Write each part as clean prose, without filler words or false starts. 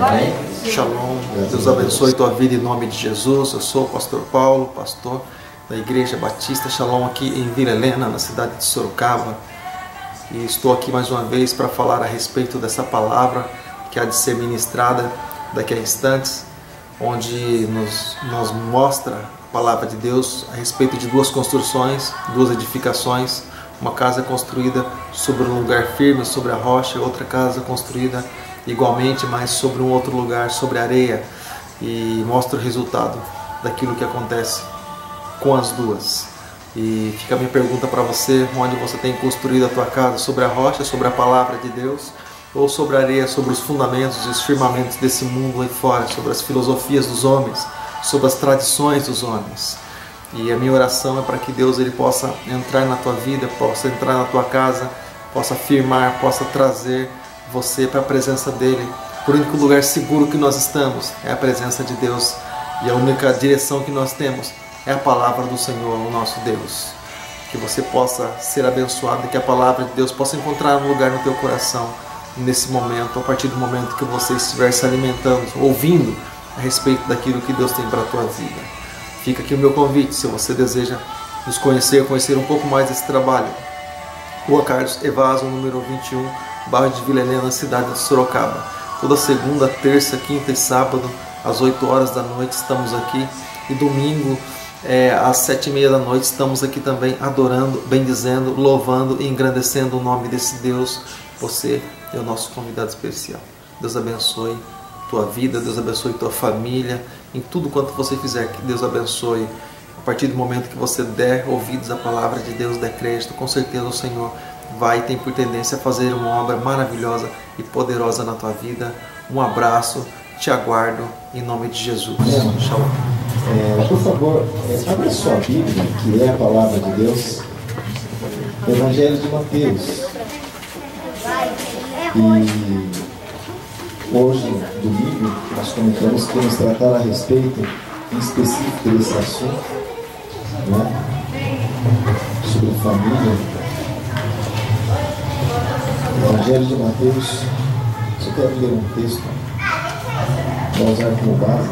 Amém. Shalom, Deus abençoe tua vida em nome de Jesus. Eu sou o pastor Paulo, pastor da Igreja Batista Shalom aqui em Vila Helena, na cidade de Sorocaba. E estou aqui mais uma vez para falar a respeito dessa palavra que há de ser ministrada daqui a instantes, onde nos mostra a palavra de Deus a respeito de duas construções, duas edificações. Uma casa construída sobre um lugar firme, sobre a rocha, outra casa construída igualmente, mas sobre um outro lugar, sobre a areia, e mostra o resultado daquilo que acontece com as duas. E fica a minha pergunta para você: onde você tem construído a tua casa? Sobre a rocha, sobre a palavra de Deus, ou sobre a areia, sobre os fundamentos e os firmamentos desse mundo aí fora, sobre as filosofias dos homens, sobre as tradições dos homens? E a minha oração é para que Deus ele possa entrar na tua vida, possa entrar na tua casa, possa firmar, possa trazer você para a presença dele. Por único lugar seguro que nós estamos é a presença de Deus, e a única direção que nós temos é a palavra do Senhor, o nosso Deus. Que você possa ser abençoado e que a palavra de Deus possa encontrar um lugar no teu coração nesse momento, a partir do momento que você estiver se alimentando, ouvindo a respeito daquilo que Deus tem para a tua vida. Fica aqui o meu convite, se você deseja nos conhecer um pouco mais desse trabalho. Rua Carlos Evaso, número 21, bairro de Vila Helena, cidade de Sorocaba. Toda segunda, terça, quinta e sábado, às 8 horas da noite, estamos aqui. E domingo, às 7h30 da noite, estamos aqui também adorando, bendizendo, louvando e engrandecendo o nome desse Deus. Você é o nosso convidado especial. Deus abençoe tua vida, Deus abençoe tua família, em tudo quanto você fizer, que Deus abençoe. A partir do momento que você der ouvidos à palavra de Deus, der crédito, com certeza o Senhor vai ter por tendência a fazer uma obra maravilhosa e poderosa na tua vida. Um abraço, te aguardo em nome de Jesus. Shalom. Por favor, abra sua Bíblia, que é a palavra de Deus, Evangelho de Mateus. E hoje, domingo, nós comentamos que vamos tratar a respeito em específico desse assunto, né? Sobre família. Evangelho de Mateus. Só quero ler um texto para usar como base.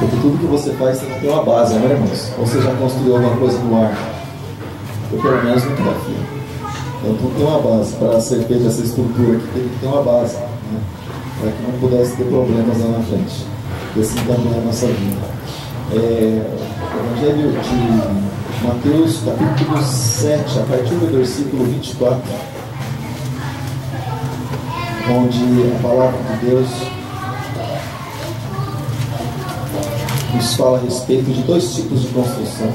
Porque tudo que você faz tem que ter uma base, não é, irmãos? Ou você já construiu alguma coisa no ar? Eu pelo menos nunca fiz. Então tudo tem uma base. Para ser feita essa estrutura aqui, tem que ter uma base, né? Para que não pudesse ter problemas lá na frente. E assim também é a nossa vida. Evangelho de Mateus, capítulo 7, a partir do versículo 24, onde a palavra de Deus nos fala a respeito de dois tipos de construção.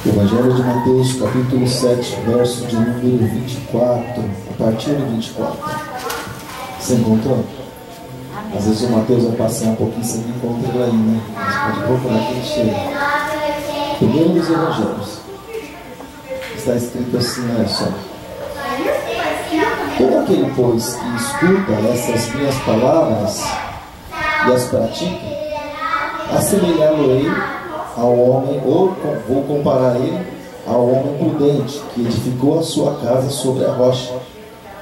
Evangelho de Mateus, capítulo 7, verso de número 24, a partir do 24. Você encontrou? Às vezes o Mateus vai passar um pouquinho, você não encontra ele aí, né? Mas pode procurar que ele chega. Primeiro dos Evangelhos. Está escrito assim, olha só. Todo aquele, pois, que escuta essas minhas palavras e as pratica, assemelhá-lo-ei ao homem, ou vou comparar ele ao homem prudente, que edificou a sua casa sobre a rocha,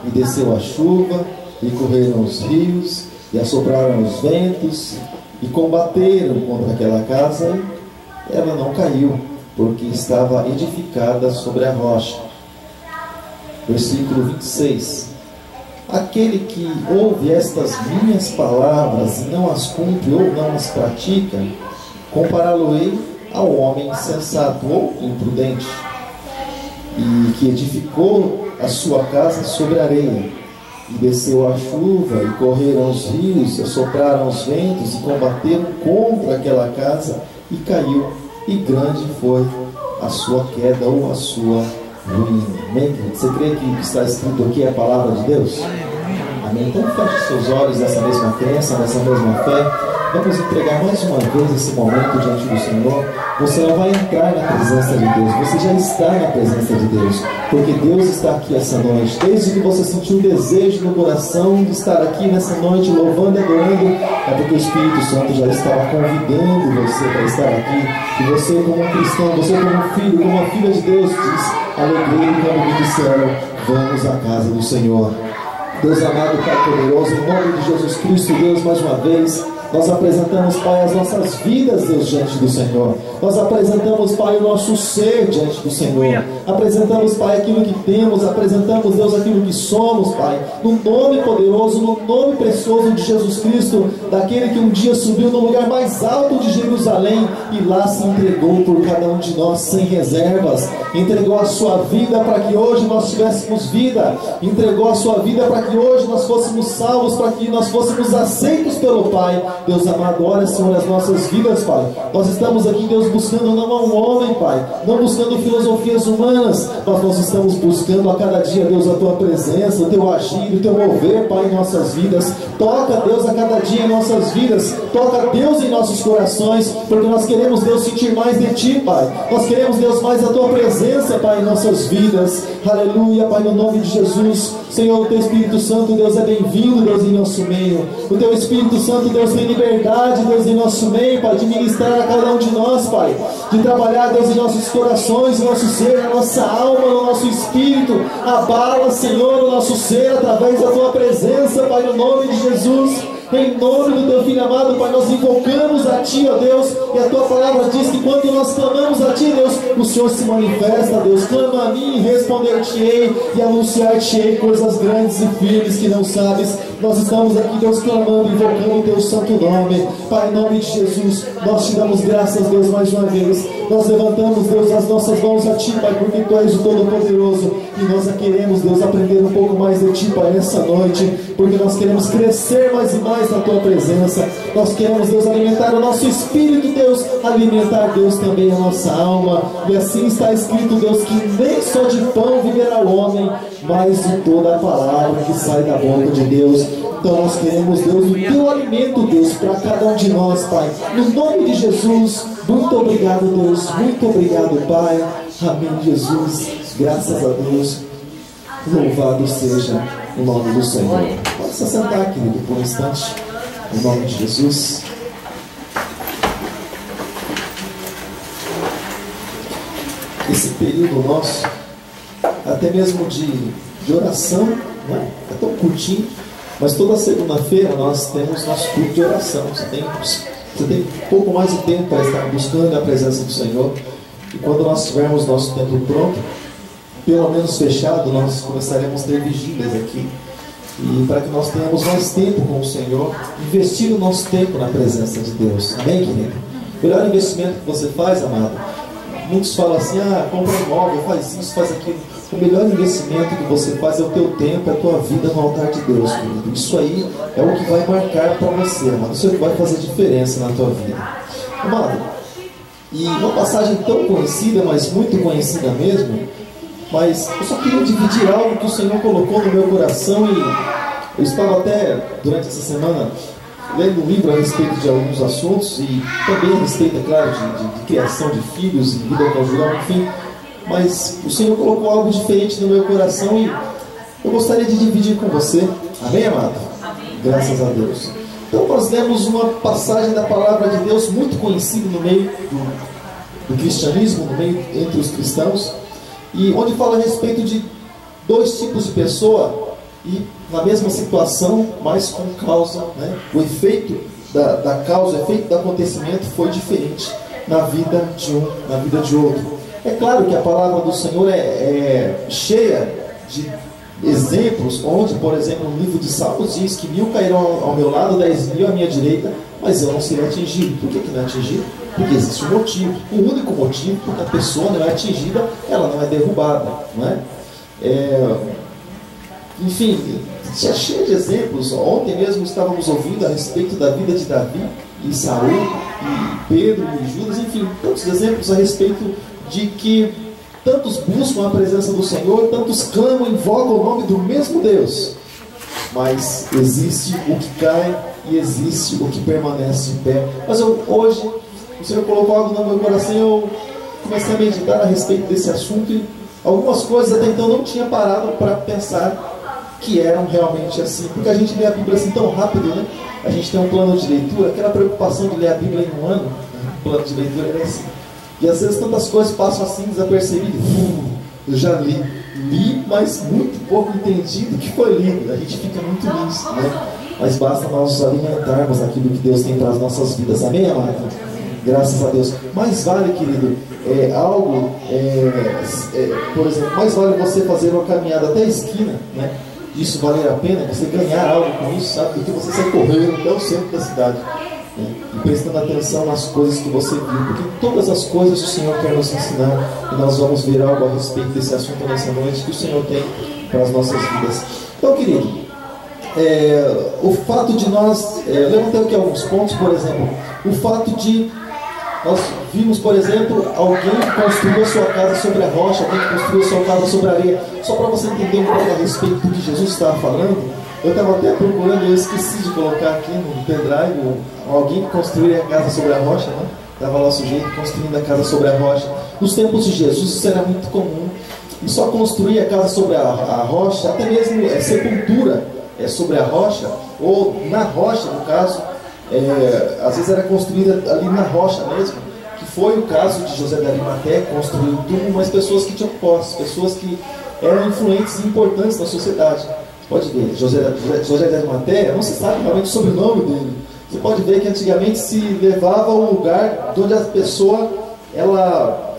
e desceu a chuva, e correram os rios, e assopraram os ventos, e combateram contra aquela casa, e ela não caiu, porque estava edificada sobre a rocha. Versículo 26. Aquele que ouve estas minhas palavras e não as cumpre ou não as pratica, compará-lo-ei ao homem insensato ou imprudente, e que edificou a sua casa sobre a areia, e desceu a chuva, e correram os rios, e assopraram os ventos, e combateram contra aquela casa, e caiu, e grande foi a sua queda ou a sua ruína. Amém? Você crê que o que está escrito aqui é a palavra de Deus? Amém? Então feche seus olhos nessa mesma crença, nessa mesma fé. vamos entregar mais uma vez esse momento diante do Senhor. Você não vai entrar na presença de Deus, você já está na presença de Deus, porque Deus está aqui essa noite. Desde que você sentiu o desejo no coração de estar aqui nessa noite, louvando e adorando, é porque o Espírito Santo já estava convidando você para estar aqui. E você, como um cristão, você, como um filho, como uma filha de Deus, diz: alegrei quando me disseram, vamos à casa do Senhor. Deus amado, Pai poderoso, em nome de Jesus Cristo, Deus, mais uma vez nós apresentamos, Pai, as nossas vidas, Deus, diante do Senhor. Nós apresentamos, Pai, o nosso ser diante do Senhor. Apresentamos, Pai, aquilo que temos. Apresentamos, Deus, aquilo que somos, Pai. No nome poderoso, no nome precioso de Jesus Cristo, daquele que um dia subiu no lugar mais alto de Jerusalém e lá se entregou por cada um de nós sem reservas. Entregou a sua vida para que hoje nós tivéssemos vida. Entregou a sua vida para que hoje nós fôssemos salvos, para que nós fôssemos aceitos pelo Pai. Deus amado, olha, Senhor, as nossas vidas, Pai. Nós estamos aqui, Deus, buscando não a um homem, Pai, não buscando filosofias humanas, mas nós estamos buscando a cada dia, Deus, a Tua presença, o Teu agir, o Teu mover, Pai, em nossas vidas. Toca, Deus, a cada dia em nossas vidas. Toca, Deus, em nossos corações, porque nós queremos, Deus, sentir mais de Ti, Pai. Nós queremos, Deus, mais a Tua presença, Pai, em nossas vidas. Aleluia, Pai, no nome de Jesus. Senhor, o Teu Espírito Santo, Deus, é bem-vindo, Deus, em nosso meio. O Teu Espírito Santo, Deus, tem liberdade, Deus, em nosso meio, Pai, de ministrar a cada um de nós, Pai, de trabalhar, Deus, em nossos corações, em nosso ser, na nossa alma, no nosso espírito. Abala, Senhor, o nosso ser através da Tua presença, Pai, no nome de Jesus. Em nome do Teu Filho amado, Pai, nós invocamos a Ti, ó Deus, e a Tua palavra diz que quando nós clamamos a Ti, Deus, o Senhor se manifesta, Deus. Clama a mim e responder-te-ei e anunciar-te-ei coisas grandes e firmes que não sabes. Nós estamos aqui, Deus, clamando, invocando o Teu santo nome. Pai, em nome de Jesus, nós te damos graças, Deus, mais uma vez. Nós levantamos, Deus, as nossas mãos a Ti, Pai, porque Tu és o Todo-Poderoso. E nós queremos, Deus, aprender um pouco mais de Ti, Pai, nessa noite, porque nós queremos crescer mais e mais na Tua presença. Nós queremos, Deus, alimentar o nosso espírito, Deus, alimentar, Deus, também a nossa alma. E assim está escrito, Deus, que nem só de pão viverá o homem, mas de toda a palavra que sai da boca de Deus. Então nós queremos, Deus, o Teu alimento, Deus, para cada um de nós, Pai. No nome de Jesus, muito obrigado, Deus. Muito obrigado, Pai. Amém, Jesus. Graças a Deus. Louvado seja o nome do Senhor. Pode se sentar, querido, por um instante. Em nome de Jesus. Esse período nosso, até mesmo de oração, né? É tão curtinho, mas toda segunda-feira nós temos nosso culto de oração. Você tem pouco mais de tempo para estar buscando a presença do Senhor. E quando nós tivermos nosso tempo pronto, pelo menos fechado, nós começaremos a ter vigílias aqui. E para que nós tenhamos mais tempo com o Senhor, investir o nosso tempo na presença de Deus. Amém, querido? O melhor investimento que você faz, amado, muitos falam assim: compra um imóvel, faz isso, faz aquilo. O melhor investimento que você faz é o teu tempo, é a tua vida no altar de Deus, querido. Isso aí é o que vai marcar para você, amado. Isso é o que vai fazer diferença na tua vida, amado. E uma passagem tão conhecida, mas muito conhecida mesmo, mas eu só queria dividir algo que o Senhor colocou no meu coração. E eu estava até, durante essa semana, lendo um livro a respeito de alguns assuntos, e também a respeito, é claro, de criação de filhos e vida conjugal, enfim. Mas o Senhor colocou algo diferente no meu coração e eu gostaria de dividir com você. Amém, amado? Amém. Graças a Deus. Então nós lemos uma passagem da palavra de Deus muito conhecida no meio do cristianismo, no meio entre os cristãos, e onde fala a respeito de dois tipos de pessoa e na mesma situação, mas com causa, né? O efeito da causa, o efeito do acontecimento foi diferente na vida de um, na vida de outro. É claro que a palavra do Senhor é cheia de exemplos, onde, por exemplo, no livro de Salmos diz que 1000 cairão ao meu lado, 10.000 à minha direita, mas eu não serei atingido. Por que não é atingido? Porque existe um motivo, o único motivo, porque a pessoa não é atingida, ela não é derrubada, não é? Enfim, é cheio de exemplos. Ontem mesmo estávamos ouvindo a respeito da vida de Davi e Saul, e Pedro e Judas, enfim, tantos exemplos a respeito de que tantos buscam a presença do Senhor, tantos clamam, invocam o nome do mesmo Deus, mas existe o que cai e existe o que permanece em pé. Mas hoje, o Senhor colocou algo no meu coração, eu comecei a meditar a respeito desse assunto, e algumas coisas até então não tinha parado para pensar que eram realmente assim, porque a gente lê a Bíblia assim tão rápido, né? A gente tem um plano de leitura, aquela preocupação de ler a Bíblia em um ano, né? O plano de leitura é assim. E às vezes tantas coisas passam assim desapercebidas. Eu já li, mas muito pouco entendido o que foi lido. A gente fica muito nisso, né? Mas basta nós nos alimentarmos daquilo que Deus tem para as nossas vidas. Amém, amado? Graças a Deus. Mais vale, querido, por exemplo, mais vale você fazer uma caminhada até a esquina, né? Isso valer a pena, você ganhar algo com isso, sabe? Do que você sair correndo até o centro da cidade, né? E prestando atenção nas coisas que você viu, porque todas as coisas o Senhor quer nos ensinar, e nós vamos ver algo a respeito desse assunto nessa noite que o Senhor tem para as nossas vidas. Então, querido, o fato de nós, levantei aqui alguns pontos, por exemplo, o fato de nós vimos, por exemplo, alguém que construiu a sua casa sobre a rocha, alguém que construiu a sua casa sobre a areia. Só para você entender um pouco a respeito do que Jesus estava falando, eu estava até procurando, eu esqueci de colocar aqui no pendrive, alguém que construiu a casa sobre a rocha, né? Estava lá o sujeito construindo a casa sobre a rocha. Nos tempos de Jesus isso era muito comum, e só construir a casa sobre a rocha, até mesmo sepultura sobre a rocha, ou na rocha no caso, às vezes era construída ali na rocha mesmo, que foi o caso de José de Arimateia, construiu um túmulo, mas pessoas que tinham posses, pessoas que eram influentes e importantes na sociedade. Pode ver, José de Arimateia, não se sabe realmente o sobrenome dele. Você pode ver que antigamente se levava ao lugar onde a pessoa ela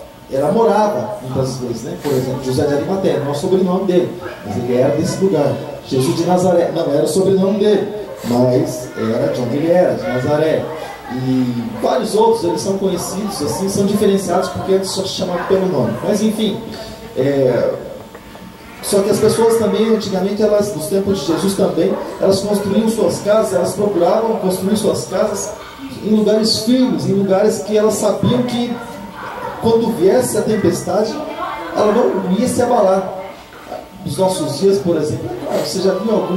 morava, muitas vezes, né? Por exemplo, José de Arimateia, não é o sobrenome dele, mas ele era desse lugar. Jesus de Nazaré, não era o sobrenome dele, mas era de onde ele era, de Nazaré. E vários outros, eles são conhecidos, assim, são diferenciados porque eles só se chamavam pelo nome. Mas enfim, só que as pessoas também, antigamente, nos tempos de Jesus também, elas construíam suas casas, elas procuravam construir suas casas em lugares firmes, em lugares que elas sabiam que quando viesse a tempestade, ela não ia se abalar. Nos nossos dias, por exemplo, você já viu algum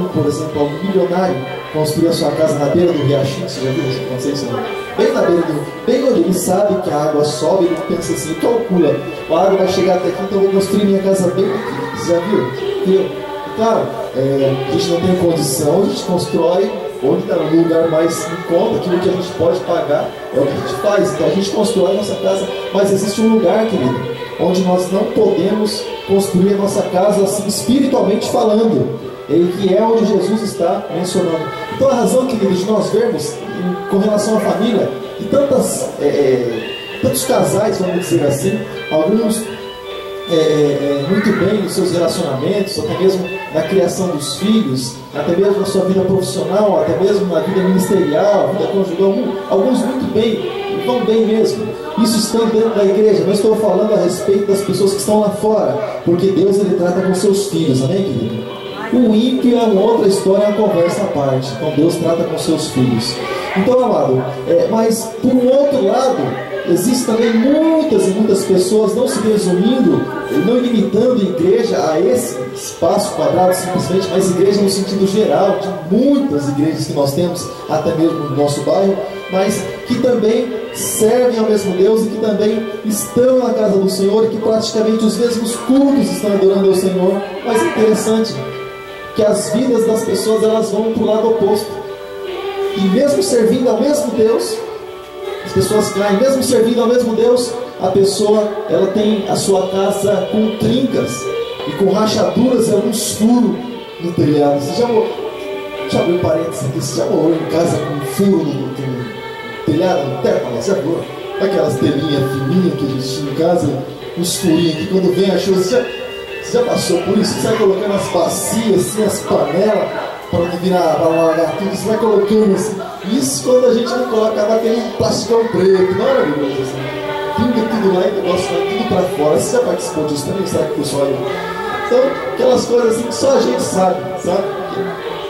milionário construir a sua casa na beira do riachinho? Você já viu isso acontecer? Isso não? Bem na beira bem onde ele sabe que a água sobe, ele pensa assim, calcula, a água vai chegar até aqui, então eu vou construir minha casa bem aqui. Você já viu? E, claro, a gente não tem condição, a gente constrói onde está no lugar mais em conta, aquilo que a gente pode pagar, é o que a gente faz. Então a gente constrói a nossa casa, mas existe um lugar, querido, onde nós não podemos construir a nossa casa assim, espiritualmente falando, e que é onde Jesus está mencionando. Então a razão, querido, de nós vermos com relação à família, de tantos casais, vamos dizer assim, alguns muito bem nos seus relacionamentos, até mesmo na criação dos filhos, até mesmo na sua vida profissional, até mesmo na vida ministerial, vida conjugal, alguns muito bem, e vão bem mesmo. Isso está dentro da igreja. Não estou falando a respeito das pessoas que estão lá fora, porque Deus ele trata com seus filhos, amém, querido? O ímpio é uma outra história, é uma conversa à parte. Então Deus trata com seus filhos. Então, amado, mas por um outro lado, existem também muitas e muitas pessoas, não se resumindo, não limitando a igreja a esse espaço quadrado simplesmente, mas igreja no sentido geral, de muitas igrejas que nós temos, até mesmo no nosso bairro, mas que também servem ao mesmo Deus e que também estão na casa do Senhor e que praticamente os mesmos cultos estão adorando ao Senhor. Mas é interessante que as vidas das pessoas elas vão para o lado oposto, e mesmo servindo ao mesmo Deus, as pessoas caem, mesmo servindo ao mesmo Deus, a pessoa ela tem a sua casa com trincas e com rachaduras e alguns furos no telhado. Você já abriu parênteses aqui, você já morou em casa com um furo no telhado, no teto? Você já viu aquelas telinhas fininhas que a gente tinha em casa, uns furinhos que quando vem a chuva, você já passou por isso? Você vai colocando as bacias, assim, as panelas, para não virar, para largar tudo, você vai colocando assim. Isso quando a gente não colocava aquele plasticão preto, não era maravilhoso assim. Pinga tudo lá e o negócio vai tudo para fora. Você já participou disso também? Sabe que o pessoal aí? Então, aquelas coisas assim que só a gente sabe?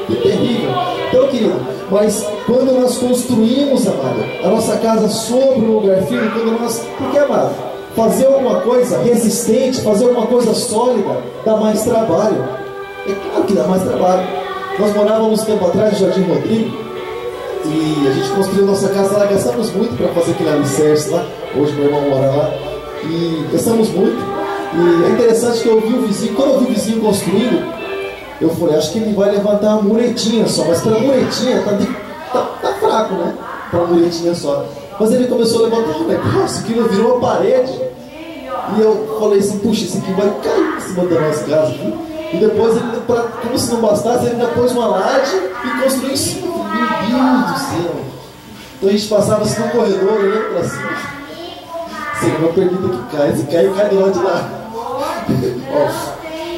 Que é terrível. Então, querido, mas quando nós construímos, amado, a nossa casa sobre um lugar firme, porque, amado, fazer alguma coisa resistente, fazer alguma coisa sólida, dá mais trabalho. É claro que dá mais trabalho. Nós morávamos um tempo atrás no Jardim Rodrigo, E a gente construiu nossa casa lá, gastamos muito para fazer aquele alicerce lá. Hoje meu irmão mora lá. E gastamos muito. E é interessante que eu vi o vizinho, quando eu vi o vizinho construindo, eu falei, acho que ele vai levantar uma muretinha só, mas para muretinha tá fraco, né? Para muretinha só. Mas ele começou a levantar um negócio, aquilo virou uma parede. E eu falei assim, puxa, isso aqui vai cair em cima da nossa casa aqui. E depois, ele, como se não bastasse, ele ainda pôs uma laje e construiu em cima. Meu Deus do céu. Então a gente passava assim no corredor, olhando para cima. Senhor, não permita que caia. Se cair, cai do lado de lá.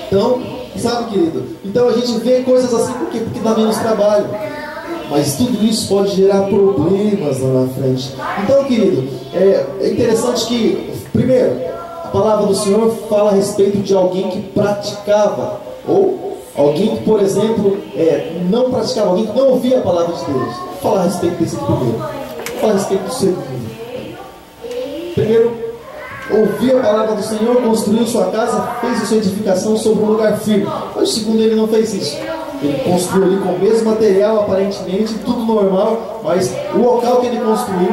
Então, sabe, querido? Então a gente vê coisas assim, por quê? Porque dá menos trabalho. Mas tudo isso pode gerar problemas lá na frente. Então, querido, é interessante que, primeiro, a palavra do Senhor fala a respeito de alguém que praticava, ou alguém que, por exemplo, não praticava, alguém que não ouvia a palavra de Deus. Vou falar a respeito desse aqui primeiro. Vou falar a respeito do segundo. Primeiro, ouviu a palavra do Senhor, construiu sua casa, fez a sua edificação sobre um lugar firme. Mas o segundo, ele não fez isso. Ele construiu ali com o mesmo material, aparentemente, tudo normal, mas o local que ele construiu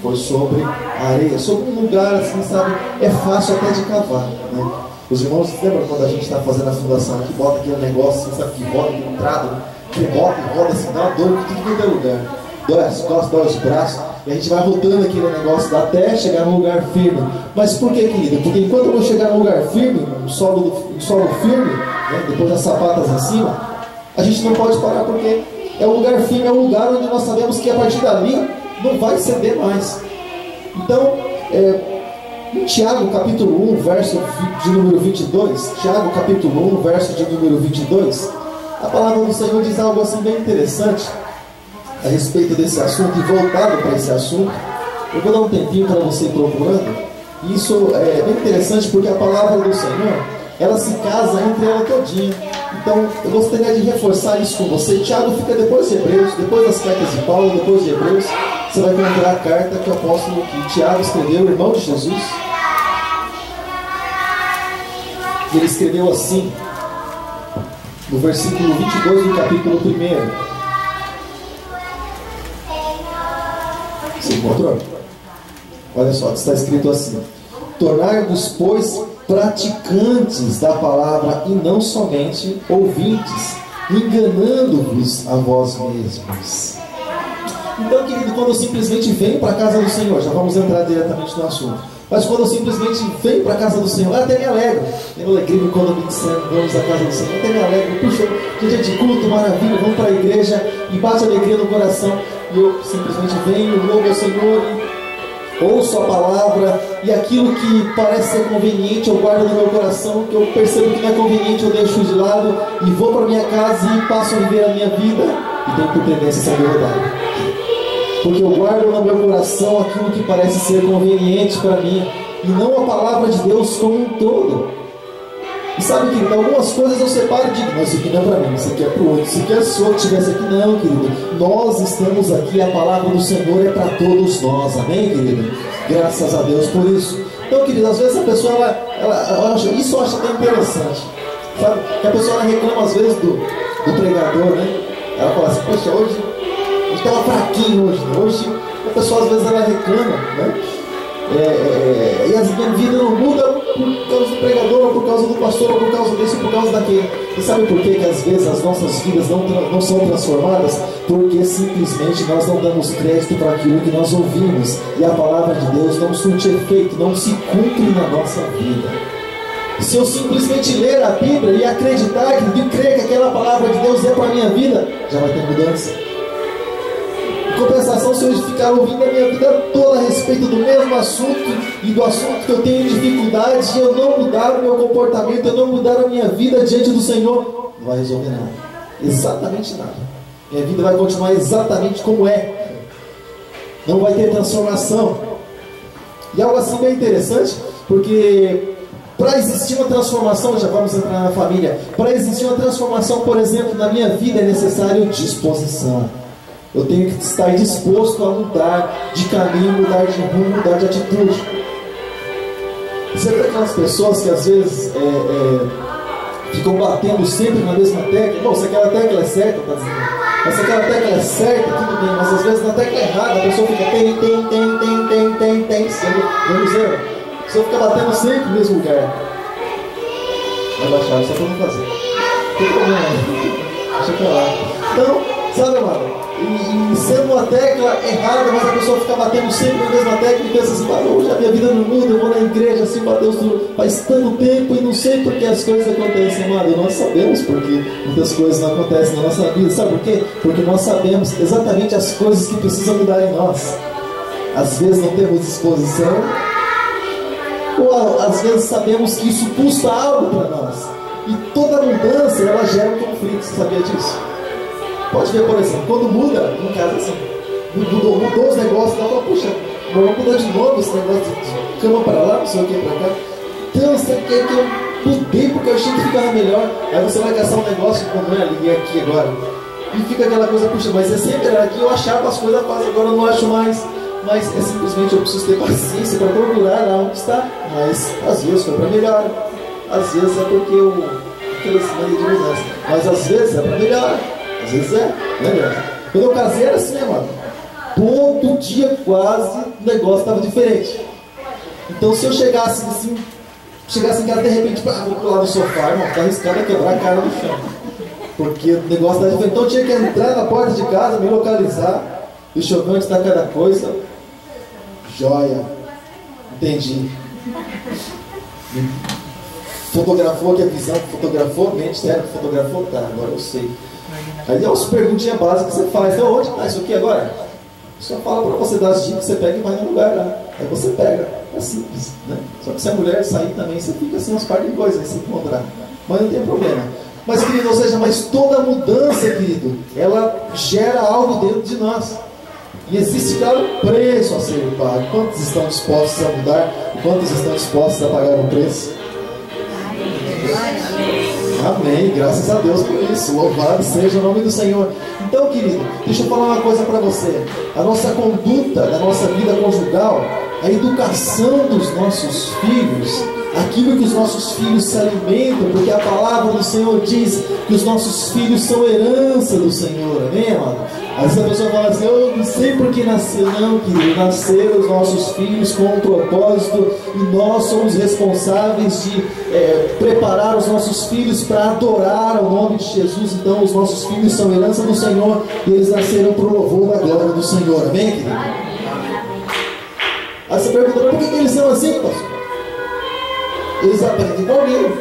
foi sobre a areia, sobre um lugar assim, sabe, é fácil até de cavar, né? Os irmãos lembram quando a gente está fazendo a fundação aqui, bota aquele negócio assim, sabe, que roda de entrada, né? Que bota e roda assim, dá uma dor em tudo quanto é lugar. Dói as costas, dói os braços, e a gente vai rodando aquele negócio até chegar num lugar firme. Mas por que, querido? Porque enquanto eu vou chegar num lugar firme, um solo firme, né, depois das sapatas em cima, a gente não pode parar, porque é um lugar firme, é um lugar onde nós sabemos que a partir dali não vai ceder mais. Então, em Tiago capítulo 1, verso de número 22, Tiago capítulo 1, verso de número 22, a palavra do Senhor diz algo assim bem interessante a respeito desse assunto, e voltado para esse assunto. Eu vou dar um tempinho para você ir procurando. Isso é bem interessante, porque a palavra do Senhor, ela se casa entre ela todinha. Então, eu gostaria de reforçar isso com você. Tiago fica depois de Hebreus, depois das cartas de Paulo, depois de Hebreus. Você vai encontrar a carta que o apóstolo que Tiago escreveu, o irmão de Jesus. Ele escreveu assim, no versículo 22 do capítulo 1. Você encontrou? Olha só, está escrito assim: tornar-vos, pois, praticantes da palavra e não somente ouvintes, enganando-vos a vós mesmos. Então, querido, quando eu simplesmente venho para a casa do Senhor, já vamos entrar diretamente no assunto, mas quando eu simplesmente venho para a casa do Senhor, eu até me alegro. Tenho alegria quando me disseram, vamos à casa do Senhor, eu até me alegro. Puxa, que dia de culto, maravilha, vamos para a igreja, e bate alegria no coração, e eu simplesmente venho, louvo ao Senhor, e ouço a palavra, e aquilo que parece ser conveniente eu guardo no meu coração, que eu percebo que não é conveniente eu deixo de lado, e vou para minha casa e passo a viver a minha vida, e tenho por tendência a ser derrotado. Porque eu guardo no meu coração aquilo que parece ser conveniente para mim, e não a palavra de Deus como um todo. E sabe, querido, algumas coisas eu separo de não, isso aqui não é para mim, isso aqui é para o outro, isso aqui é se o outro estivesse aqui, não, querido. Nós estamos aqui, a palavra do Senhor é para todos nós, amém, querido? Graças a Deus por isso. Então, querido, às vezes a pessoa, ela acha, isso eu acho até interessante, sabe? Que a pessoa reclama às vezes do pregador, né? Ela fala assim, poxa, hoje estava fraquinho hoje, né? Hoje a pessoa às vezes ela reclama, né? E a minha vida não muda por causa do pregador, ou por causa do pastor, ou por causa disso, ou por causa daquele. E sabe por que às vezes as nossas vidas não são transformadas? Porque simplesmente nós não damos crédito para aquilo que nós ouvimos, e a palavra de Deus não surte efeito, não se cumpre na nossa vida. Se eu simplesmente ler a Bíblia e acreditar e crer que aquela palavra de Deus é para a minha vida, já vai ter mudança. Em compensação, se eu ficar ouvindo a minha vida toda a respeito do mesmo assunto, e do assunto que eu tenho dificuldade, e eu não mudar o meu comportamento, eu não mudar a minha vida diante do Senhor, não vai resolver nada, exatamente nada. Minha vida vai continuar exatamente como é, não vai ter transformação. E algo assim bem interessante, porque para existir uma transformação, já vamos entrar na família, para existir uma transformação, por exemplo, na minha vida é necessário disposição. Eu tenho que estar disposto a mudar de caminho, mudar de rumo, mudar de atitude. Você vê aquelas pessoas que às vezes ficam batendo sempre na mesma tecla. Bom, se aquela tecla é certa, tá dizendo, Mas se aquela tecla é certa, tudo bem, mas às vezes na tecla errada a pessoa fica tem, vamos ver. A pessoa fica batendo sempre no mesmo lugar. Vai baixar, só pra não fazer. Não tem problema, deixa pra lá. Então, sabe, amado? E sendo uma tecla errada, mas a pessoa fica batendo sempre na mesma tecla e pensa assim, hoje a minha vida não muda, eu vou na igreja assim, para Deus faz tanto tempo e não sei por que as coisas acontecem, amado. Nós sabemos porque muitas coisas não acontecem na nossa vida. Sabe por quê? Porque nós sabemos exatamente as coisas que precisam mudar em nós. Às vezes não temos disposição, ou às vezes sabemos que isso custa algo para nós. E toda mudança, ela gera um conflito, você sabia disso? Pode ver, por exemplo, quando muda, no caso assim, mudou os negócios, ela fala, puxa, vamos mudar de novo esse negócio de cama para lá, não sei o que para cá. Então, você quer que eu mudei porque eu achei que ficava melhor. Aí você vai gastar um negócio como é ali, aqui agora. E fica aquela coisa, puxa, mas é sempre era aqui, eu achava as coisas fáceis, agora eu não acho mais. Mas é simplesmente eu preciso ter paciência para procurar lá onde está. Mas às vezes foi para melhor, às vezes é porque eu aquela semana de mudança. Mas às vezes é para melhor. Às vezes né? Quando eu casei era assim, mano. Todo dia quase o negócio estava diferente. Então se eu chegasse assim, em casa de repente, vou pular no sofá, irmão, tá arriscado a quebrar a cara no chão. Porque o negócio estava diferente. Então eu tinha que entrar na porta de casa, me localizar, deixa eu ver onde está cada coisa. Joia. Entendi. Fotografou aqui a visão, fotografou, mente externa, fotografou, tá, agora eu sei. Aí é umas perguntinhas básicas que você faz. Então, onde está isso aqui agora? Só fala para você dar as dicas, você pega e vai no lugar lá. Aí você pega. É simples, né? Só que se a mulher sair também, você fica assim, umas partes de coisas aí, se encontrar. Mas não tem problema. Mas, querido, ou seja, mas toda mudança, querido, ela gera algo dentro de nós. E existe, claro, um preço a ser pago. Quantos estão dispostos a mudar? Quantos estão dispostos a pagar o preço? Amém, graças a Deus por isso. Louvado seja o nome do Senhor. Então, querido, deixa eu falar uma coisa para você. A nossa conduta, da nossa vida conjugal, a educação dos nossos filhos, aquilo que os nossos filhos se alimentam, porque a palavra do Senhor diz que os nossos filhos são herança do Senhor, amém, amado? Às vezes a pessoa fala assim, eu não sei por que nasceu. Não, querido, nasceram os nossos filhos com um propósito e nós somos responsáveis de preparar os nossos filhos para adorar o nome de Jesus. Então os nossos filhos são herança do Senhor e eles nasceram para o louvor da glória do Senhor, amém, querido? Aí você pergunta, por que eles são assim, pastor? Eles aprendem comigo,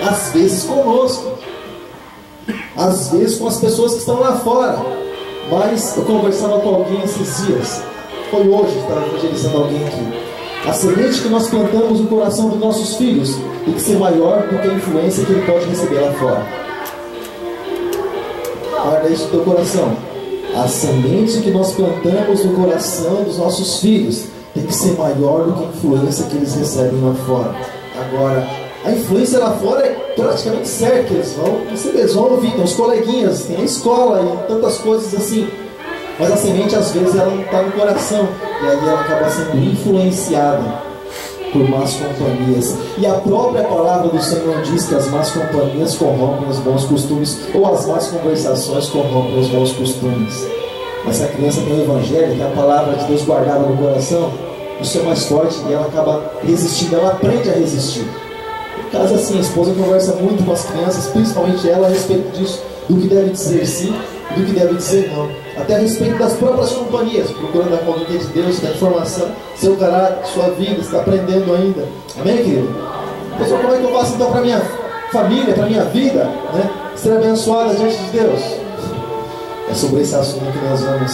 às vezes conosco, às vezes com as pessoas que estão lá fora. Mas eu conversava com alguém esses dias, foi hoje que estava evangelizando alguém aqui. A semente que nós plantamos no coração dos nossos filhos tem que ser maior do que a influência que ele pode receber lá fora. Guarda isso no teu coração. A semente que nós plantamos no coração dos nossos filhos tem que ser maior do que a influência que eles recebem lá fora. Agora, a influência lá fora é praticamente certa que eles vão receber, eles vão ouvir, tem os coleguinhas, tem a escola e tantas coisas assim. Mas a semente às vezes ela não está no coração, e aí ela acaba sendo influenciada por más companhias. E a própria palavra do Senhor diz que as más companhias corrompem os bons costumes, ou as más conversações corrompem os bons costumes. Mas se a criança tem o Evangelho, tem a palavra de Deus guardada no coração, isso é mais forte e ela acaba resistindo, ela aprende a resistir. No caso assim, a esposa conversa muito com as crianças, principalmente ela, a respeito disso, do que deve dizer sim e do que deve dizer não. Até a respeito das próprias companhias, procurando a companhia de Deus, da informação, seu caráter, sua vida, está aprendendo ainda. Amém, querido? Pessoal, como é que eu faço então para minha família, para minha vida, né? Ser abençoada diante de Deus? É sobre esse assunto que nós vamos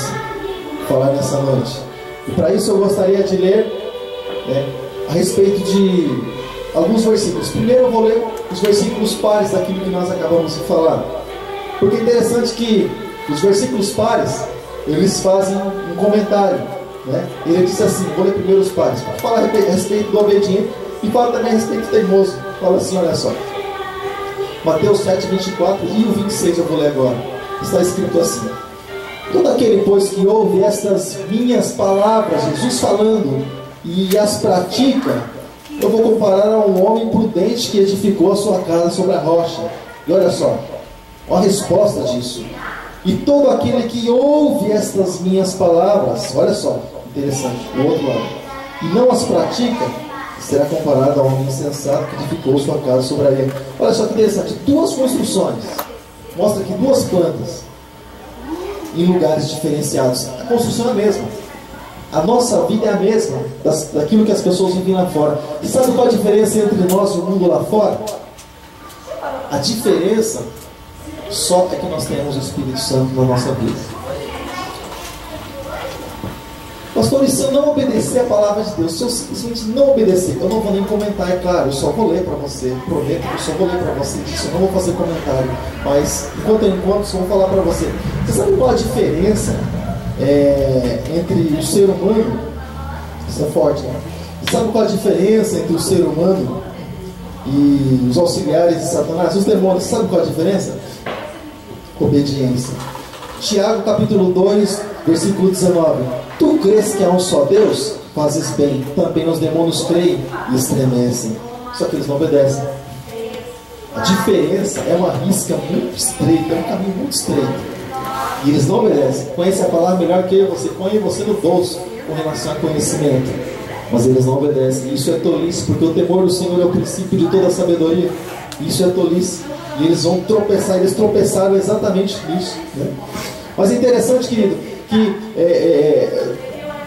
falar nessa noite. E para isso eu gostaria de ler a respeito de alguns versículos. Primeiro eu vou ler os versículos pares daquilo que nós acabamos de falar. Porque é interessante que os versículos pares, eles fazem um comentário, né? Ele diz assim, vou ler primeiro os pares, fala a respeito do obediente e fala também a respeito do teimoso. Fala assim, olha só, Mateus 7, 24 e o 26 eu vou ler agora. Está escrito assim: todo aquele, pois, que ouve estas minhas palavras, Jesus falando, e as pratica, eu vou comparar a um homem prudente que edificou a sua casa sobre a rocha. E olha só, Olha a resposta disso. E todo aquele que ouve estas minhas palavras, olha só, interessante, o outro lado, e não as pratica, será comparado ao homem insensato que edificou sua casa sobre a areia. Olha só que interessante, duas construções, mostra aqui duas plantas, em lugares diferenciados. A construção é a mesma, a nossa vida é a mesma, daquilo que as pessoas vivem lá fora. E sabe qual a diferença entre nós e o mundo lá fora? A diferença só é que nós temos o Espírito Santo na nossa vida. Pastor, e se eu não obedecer a palavra de Deus, se eu simplesmente não obedecer, eu não vou nem comentar, é claro, eu só vou ler para você, prometo que eu só vou ler para você disso, eu não vou fazer comentário, mas enquanto eu encontro, só vou falar para você. Você sabe qual a diferença entre o ser humano? Isso é forte, né? Você sabe qual a diferença entre o ser humano e os auxiliares de Satanás, os demônios? Você sabe qual a diferença? Obediência. Tiago capítulo 2, versículo 19. Tu crês que há um só Deus? Fazes bem. Também os demônios creem e estremecem. Só que eles não obedecem. A diferença é uma risca muito estreita, é um caminho muito estreito. E eles não obedecem. Conhecem a palavra melhor que eu, você põe você no bolso com relação a conhecimento. Mas eles não obedecem. Isso é tolice, porque o temor do Senhor é o princípio de toda a sabedoria. Isso é tolice. E eles vão tropeçar, eles tropeçaram exatamente nisso, né? Mas é interessante, querido, que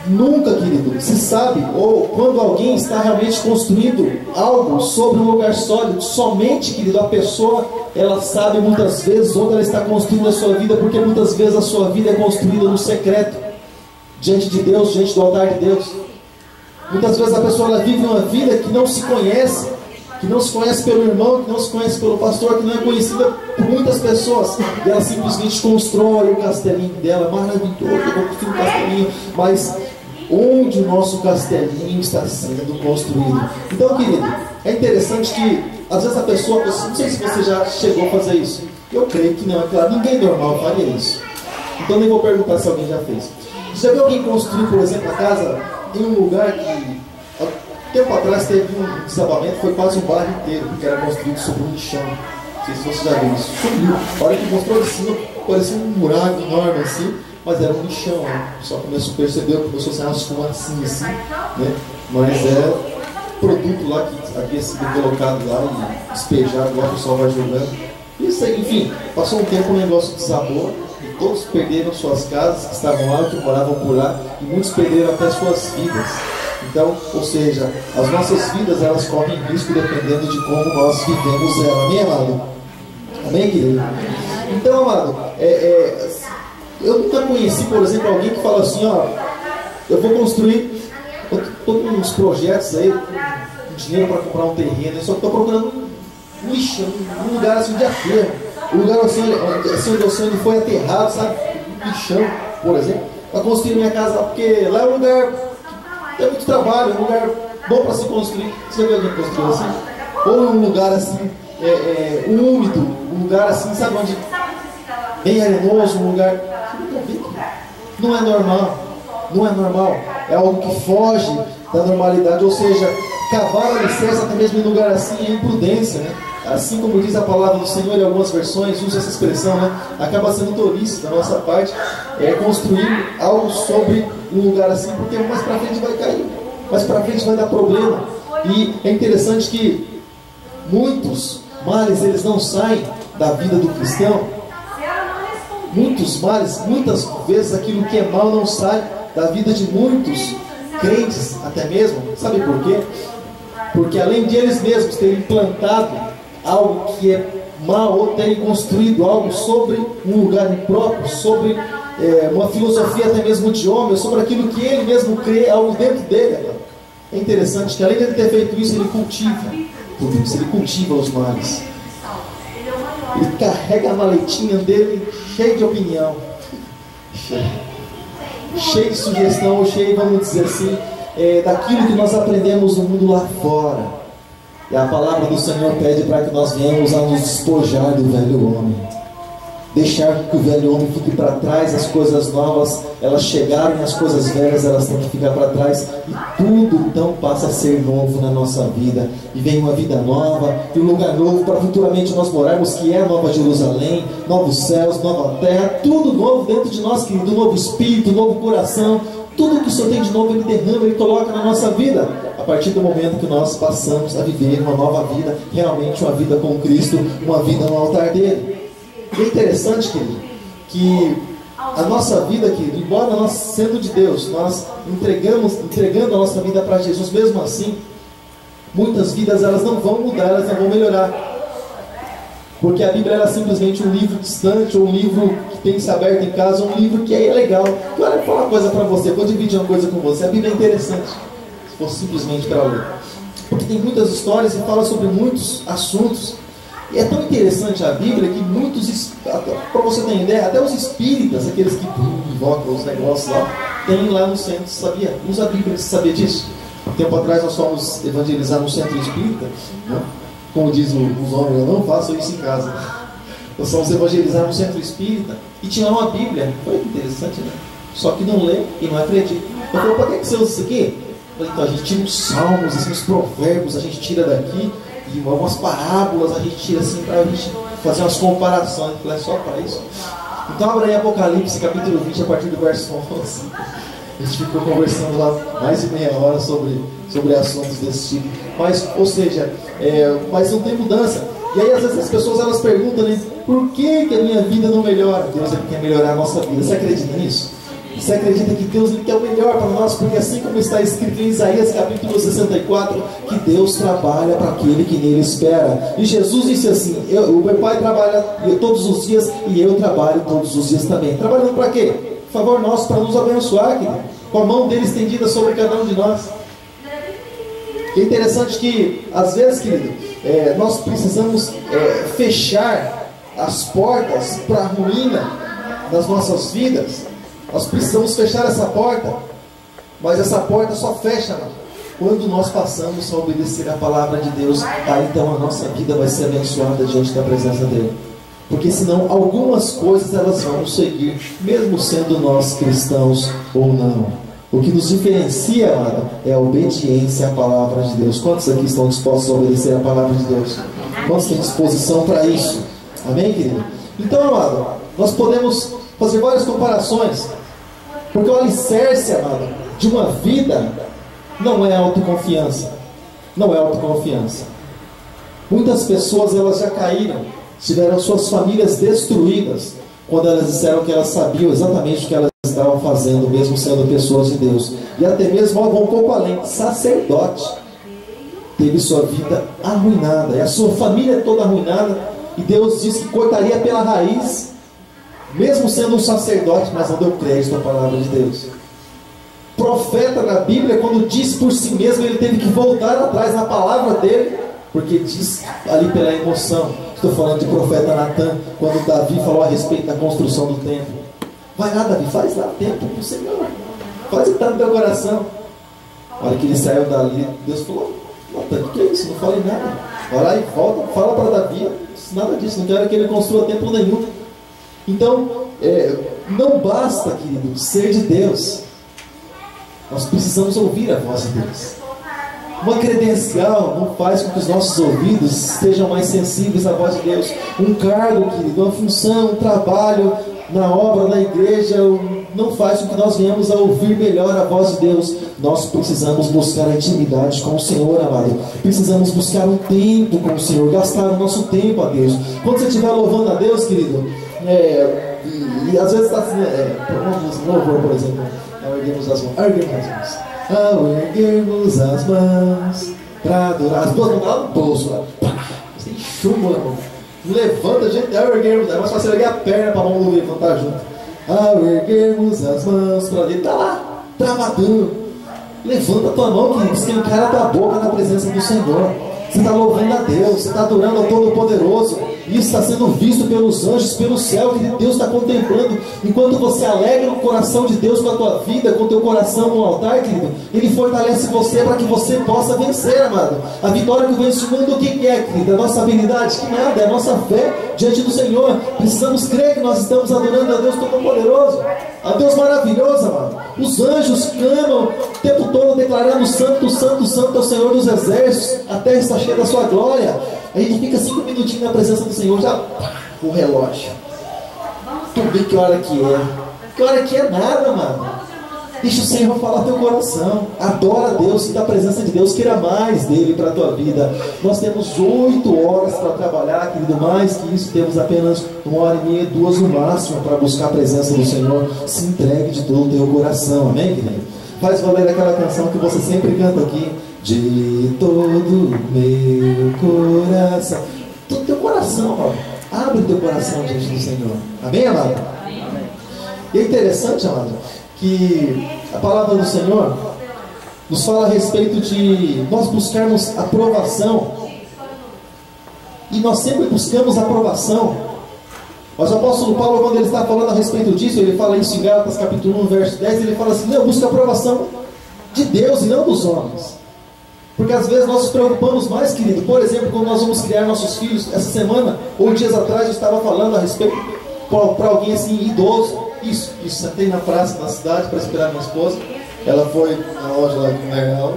nunca, querido, se sabe, ou quando alguém está realmente construindo algo sobre um lugar sólido, somente, querido, a pessoa, ela sabe muitas vezes onde ela está construindo a sua vida, porque muitas vezes a sua vida é construída no secreto, diante de Deus, diante do altar de Deus. Muitas vezes a pessoa ela vive uma vida que não se conhece, que não se conhece pelo irmão, que não se conhece pelo pastor, que não é conhecida por muitas pessoas, e ela simplesmente constrói o castelinho dela, maravilhoso, eu vou construir um castelinho, mas onde o nosso castelinho está sendo construído? Então, querido, é interessante que às vezes a pessoa, não sei se você já chegou a fazer isso, eu creio que não, é claro, ninguém normal faria isso, então nem vou perguntar se alguém já fez. Já viu alguém construir, por exemplo, a casa em um lugar que tempo atrás teve um desabamento, foi quase um bairro inteiro, que era construído sobre um lixão. Não sei se você já viu isso. Subiu. A hora que mostrou de cima, parecia um buraco enorme assim, mas era um lixão, né? O pessoal começou a perceber, começou a ser umas fumacinhas assim, né? Mas era produto lá que havia sido colocado lá e despejado, lá o pessoal vai jogando. Isso aí, enfim, passou um tempo, o negócio desabou e todos perderam suas casas que estavam lá, que moravam por lá, e muitos perderam até suas vidas. Então, ou seja, as nossas vidas elas correm risco dependendo de como nós vivemos ela. Amém, amado? Amém, querido? Então, amado, eu nunca conheci, por exemplo, alguém que fala assim, ó, eu vou construir, eu estou com uns projetos aí, com dinheiro para comprar um terreno, só que estou procurando um lixão, um lugar assim de aterro, um lugar assim onde foi aterrado, sabe? Um lixão, por exemplo, para construir minha casa, porque lá é um lugar tem muito trabalho, é um lugar bom para se construir. Você já viu alguém construir assim? Ou um lugar assim, úmido, um lugar assim, sabe onde? Bem arenoso, um lugar. Não é normal, não é normal. É algo que foge da normalidade, ou seja, cavar alicerce até mesmo em lugar assim é imprudência, né? Assim como diz a palavra do Senhor em algumas versões, usa essa expressão, né? Acaba sendo tolice da nossa parte construir algo sobre um lugar assim, porque mais para frente vai cair, mais para frente vai dar problema. E é interessante que muitos males eles não saem da vida do cristão. Muitos males, muitas vezes aquilo que é mal não sai da vida de muitos crentes, até mesmo. Sabe por quê? Porque além de eles mesmos terem plantado algo que é mal, ou terem construído algo sobre um lugar impróprio, sobre uma filosofia até mesmo de homem, sobre aquilo que ele mesmo crê, algo dentro dele. É interessante que além de ele ter feito isso, ele cultiva tudo isso, ele cultiva os males. Ele carrega a maletinha dele cheia de opinião, cheio de sugestão, ou cheio, vamos dizer assim, daquilo que nós aprendemos no mundo lá fora. E a palavra do Senhor pede para que nós venhamos a nos despojar do velho homem. deixar que o velho homem fique para trás, as coisas novas, elas chegaram e as coisas velhas, elas têm que ficar para trás, e tudo então passa a ser novo na nossa vida, e vem uma vida nova, e um lugar novo para futuramente nós morarmos, que é a Nova Jerusalém, novos céus, nova terra, tudo novo dentro de nós, querido, novo espírito, novo coração, tudo que o Senhor tem de novo, Ele derrama, Ele coloca na nossa vida, a partir do momento que nós passamos a viver uma nova vida, realmente uma vida com Cristo, uma vida no altar dele. E é interessante, querido, que a nossa vida, querido, embora nós sendo de Deus, nós entregando a nossa vida para Jesus, mesmo assim, muitas vidas elas não vão mudar, elas não vão melhorar. Porque a Bíblia era simplesmente um livro distante, ou um livro que tem que ser aberto em casa, ou um livro que é legal. Agora, eu vou falar uma coisa para você, vou dividir uma coisa com você. A Bíblia é interessante, se fosse simplesmente para ler. Porque tem muitas histórias e fala sobre muitos assuntos. E é tão interessante a Bíblia que muitos, para você ter ideia, até os espíritas, aqueles que invocam os negócios lá, tem lá no centro, sabia? Usa a Bíblia, você sabia disso? Um tempo atrás nós fomos evangelizar no centro espírita, né? Como diz os homens, eu não faço isso em casa. Nós fomos evangelizar no centro espírita e tinha lá uma Bíblia. Foi interessante, né? Só que não lê e não acredita. Eu falei, para que você usa isso aqui? Eu falei, então a gente tira uns salmos, assim, uns provérbios, a gente tira daqui. E algumas parábolas a gente tira assim para a gente fazer umas comparações. É só para isso. Então abra aí Apocalipse capítulo 20 a partir do verso 11. A gente ficou conversando lá mais de meia hora sobre assuntos desse tipo. Mas, ou seja, mas não tem mudança. E aí às vezes as pessoas elas perguntam, né, por que a minha vida não melhora? Deus ele quer melhorar a nossa vida. Você acredita nisso? Você acredita que Deus ele quer o melhor para nós? Porque assim como está escrito em Isaías capítulo 64, que Deus trabalha para aquele que nele espera. E Jesus disse assim, o meu Pai trabalha todos os dias e eu trabalho todos os dias também. Trabalhando para quê? Favor nosso, para nos abençoar, querido, com a mão dele estendida sobre cada um de nós. É interessante que às vezes, querido, nós precisamos fechar as portas para a ruína das nossas vidas. Nós precisamos fechar essa porta, mas essa porta só fecha quando nós passamos a obedecer a palavra de Deus. Aí então a nossa vida vai ser abençoada diante da presença dele. Porque senão algumas coisas elas vão nos seguir, mesmo sendo nós cristãos ou não. O que nos diferencia, amado, é a obediência à palavra de Deus. Quantos aqui estão dispostos a obedecer a palavra de Deus? Quantos têm disposição para isso? Amém, querido? Então, amado, nós podemos fazer várias comparações. Porque o alicerce, amado, de uma vida não é autoconfiança. Não é autoconfiança. Muitas pessoas elas já caíram, tiveram suas famílias destruídas, quando elas disseram que elas sabiam exatamente o que elas estavam fazendo, mesmo sendo pessoas de Deus. E até mesmo vão um pouco além, sacerdote teve sua vida arruinada, e a sua família toda arruinada, e Deus disse que cortaria pela raiz, mesmo sendo um sacerdote, mas não deu crédito à palavra de Deus. Profeta na Bíblia, quando diz por si mesmo, ele teve que voltar atrás na palavra dele, porque diz ali pela emoção. Estou falando de profeta Natan, quando Davi falou a respeito da construção do templo. Vai lá, Davi, faz lá templo para o Senhor, faz o que está no teu coração. A hora que ele saiu dali, Deus falou, Natan, o que é isso? Não falei nada. Vai lá e volta, fala para Davi, nada disso, não quero que ele construa templo nenhum. Então, não basta, querido, ser de Deus. Nós precisamos ouvir a voz de Deus. Uma credencial não faz com que os nossos ouvidos sejam mais sensíveis à voz de Deus. Um cargo, querido, uma função, um trabalho na obra, na igreja, não faz com que nós venhamos a ouvir melhor a voz de Deus. Nós precisamos buscar a intimidade com o Senhor, amado. Precisamos buscar um tempo com o Senhor, gastar o nosso tempo a Deus. Quando você estiver louvando a Deus, querido, e às vezes está assim, louvor, por exemplo, erguemos as mãos, erguemos as mãos para adorar, as duas mãos lá no bolso, lá, pá, tem chumbo na mão, levanta a gente, erguemos, é mais fácil erguer a perna para a mão levantar junto, erguemos as mãos para dentro, está lá, travadão, levanta a tua mão, querido, escancara a tua boca na presença do Senhor. Você está louvando a Deus, você está adorando ao Todo-Poderoso. Isso está sendo visto pelos anjos, pelo céu, que Deus está contemplando. Enquanto você alegra o coração de Deus com a tua vida, com o teu coração no altar, querido, Ele fortalece você para que você possa vencer, amado. A vitória que vence o mundo, o que é, querido? A nossa habilidade? Que nada, é a nossa fé diante do Senhor. Precisamos crer que nós estamos adorando a Deus Todo-Poderoso, a Deus maravilhoso, amado. Os anjos clamam o tempo todo, declarando: Santo, Santo, Santo é o Senhor dos exércitos, a terra está cheia da sua glória. Aí a gente fica 5 minutinhos na presença do Senhor, já o relógio. Tu vê que hora que é. Que hora que é nada, mano. Deixa o Senhor falar teu coração. Adora a Deus, sinta a presença de Deus, queira mais dele para a tua vida. Nós temos 8 horas para trabalhar, querido. Mais que isso, temos apenas 1h30, 2 no máximo para buscar a presença do Senhor. Se entregue de todo o teu coração, amém, querido? Faz valer aquela canção que você sempre canta aqui: de todo o meu coração. Todo teu coração, amado. Abre teu coração diante do Senhor. Amém, amado? Amém. E é interessante, amado, que a palavra do Senhor nos fala a respeito de nós buscarmos aprovação. E nós sempre buscamos aprovação. Mas o apóstolo Paulo, quando ele está falando a respeito disso, ele fala isso em Gálatas capítulo 1, verso 10, ele fala assim: eu busco a aprovação de Deus e não dos homens. Porque às vezes nós nos preocupamos mais, querido. Por exemplo, quando nós vamos criar nossos filhos. Essa semana, ou dias atrás, eu estava falando a respeito para alguém assim, idoso. Isso, sentei na praça, na cidade, para esperar minha esposa. Ela foi na loja lá de R$1.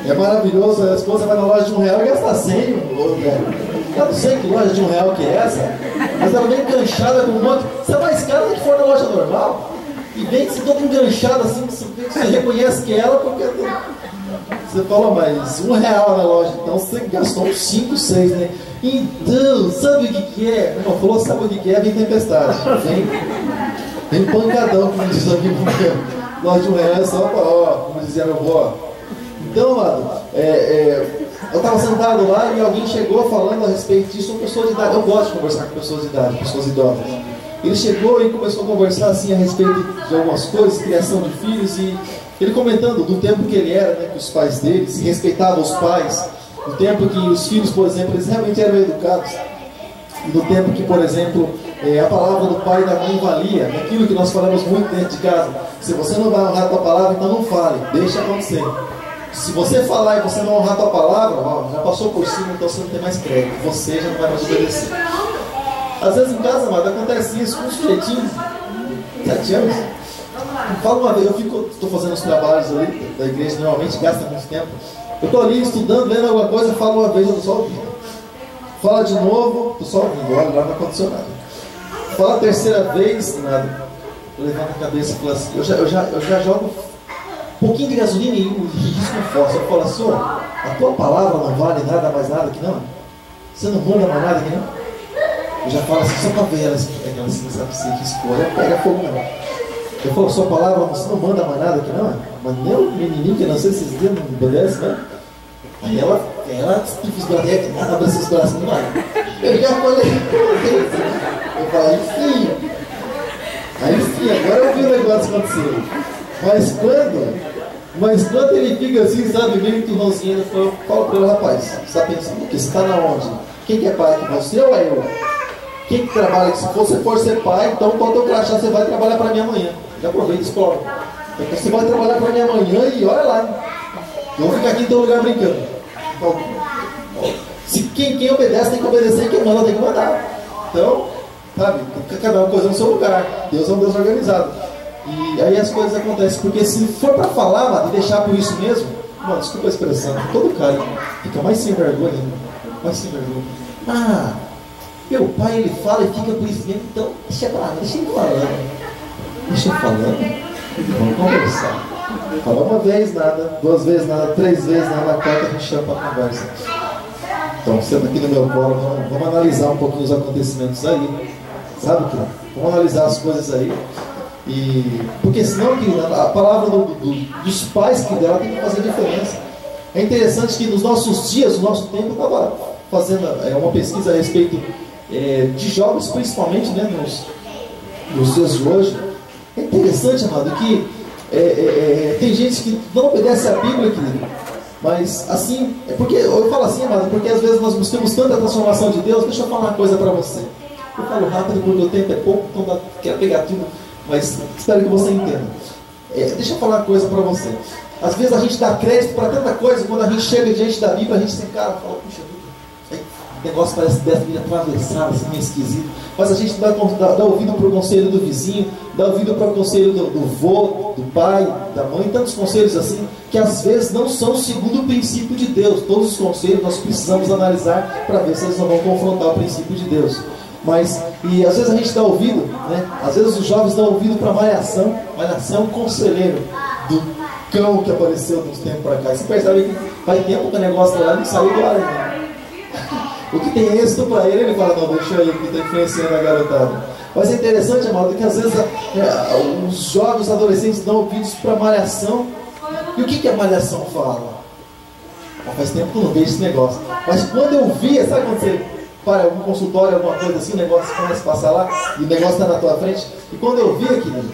É maravilhoso, a esposa vai na loja de R$1 e gasta 100. Eu não sei que loja de R$1 que é essa, mas ela vem enganchada com um monte. Você é mais caro do que for na loja normal. E vem se toda enganchada assim, você reconhece que é ela, porque você fala, mas R$1 na loja, então você gastou uns 5, 6, né? Então, sabe o que é? Não falou, sabe o que é? Vem tempestade. Vem pancadão, como diz aqui, porque loja de R$1 é só para, como dizia meu avó. Então, mano, eu estava sentado lá e alguém chegou falando a respeito disso, uma pessoa de idade. Eu gosto de conversar com pessoas de idade, pessoas idosas. Ele chegou e começou a conversar assim a respeito de algumas coisas, criação de filhos, e ele comentando do tempo que ele era, né, que os pais dele se respeitavam os pais, do tempo que os filhos, por exemplo, eles realmente eram educados, e do tempo que, por exemplo, a palavra do pai e da mãe valia, aquilo que nós falamos muito dentro de casa. Se você não vai honrar a tua palavra, então não fale, deixa acontecer. Se você falar e você não honrar a tua palavra, já passou por cima, então você não tem mais crédito, você já não vai mais obedecer. Às vezes em casa, amado, acontece isso com um sujeitinho, 7 anos. Fala uma vez, estou fazendo os trabalhos ali da igreja, normalmente gasta muito tempo. Eu estou ali estudando, lendo alguma coisa, falo uma vez, eu estou só ouvindo. Fala de novo, estou só ouvindo, olha lá, não aconteceu nada. Fala a terceira vez, nada. Eu levanto a cabeça e falo assim, eu já jogo um pouquinho de gasolina e risco força. Eu falo assim, ó, a tua palavra não vale nada mais nada que não? Você não manda mais nada que não? Eu já falo assim, só para ver ela assim, sabe, se riscou, ela pega fogo não. Eu falo, sua palavra, você não manda mais nada que não? Mas nem o menininho que não sei se esses dias não obedece, né? Aí ela abre esses braços, não vai. Eu já falei, eu falei, enfim. Aí sim, agora eu vi o negócio acontecer. Mas quando ele fica assim, sabe, meio turrãozinho, eu falo para ele, rapaz, você está pensando o quê? Você está na onde? Quem que é pai aqui? Você ou é eu? Quem que trabalha aqui? Se você for ser pai, então quando eu crachá, você vai trabalhar para mim amanhã. Já aproveita e explora. Então você vai trabalhar para mim amanhã e olha lá. Eu vou ficar aqui em teu lugar brincando. Então, se quem obedece tem que obedecer, quem manda tem que mandar. Então, sabe, cada uma coisa no seu lugar. Deus é um Deus organizado. E aí as coisas acontecem, porque se for para falar, mano, e deixar por isso mesmo, mano, desculpa a expressão, todo cara fica mais sem vergonha ainda. Mais sem vergonha. Ah, meu pai ele fala e fica por isso mesmo, então deixa ele falando. Deixa eu falando. Vamos conversar. Fala uma vez nada, 2 vezes nada, 3 vezes nada, na quarta a gente chama para conversa. Então, sendo aqui no meu colo, vamos analisar um pouquinho os acontecimentos aí. Sabe, que vamos analisar as coisas aí. Porque senão a palavra dos pais que dela tem que fazer diferença. É interessante que nos nossos dias, no nosso tempo, eu estava fazendo uma pesquisa a respeito de jovens, principalmente, né, nos dias de hoje. É interessante, amado, que tem gente que não obedece à Bíblia, querido, Mas assim, é porque eu falo assim, amado, porque às vezes nós buscamos tanta transformação de Deus. Deixa eu falar uma coisa para você. Eu falo rápido porque o tempo é pouco, então quero pegar tudo, mas espero que você entenda. Deixa eu falar uma coisa para você. Às vezes a gente dá crédito para tanta coisa, quando a gente chega diante da Bíblia, a gente se encara e fala, puxa vida, o negócio parece dessa minha atravessada, assim, meio esquisito. Mas a gente dá ouvido para o conselho do vizinho, dá ouvido para o conselho do vô, do pai, da mãe, tantos conselhos assim, que às vezes não são segundo o princípio de Deus. Todos os conselhos nós precisamos analisar para ver se eles não vão confrontar o princípio de Deus. E às vezes a gente dá ouvido, né? Às vezes os jovens dão ouvido para Malhação. Malhação é um conselheiro do cão que apareceu de uns tempos para cá. Você percebe que faz tempo que o negócio lá não saiu do ar ainda. O que tem êxito para ele, ele fala, não, deixa aí, que está influenciando a garotada. Mas é interessante, amado, que às vezes os jovens, os adolescentes dão ouvidos para Malhação. E o que a Malhação fala? Faz tempo que eu não vejo esse negócio. Mas quando eu via, sabe quando você para algum consultório, alguma coisa assim, o negócio começa a passar lá, e o negócio está na tua frente. E quando eu via, querido,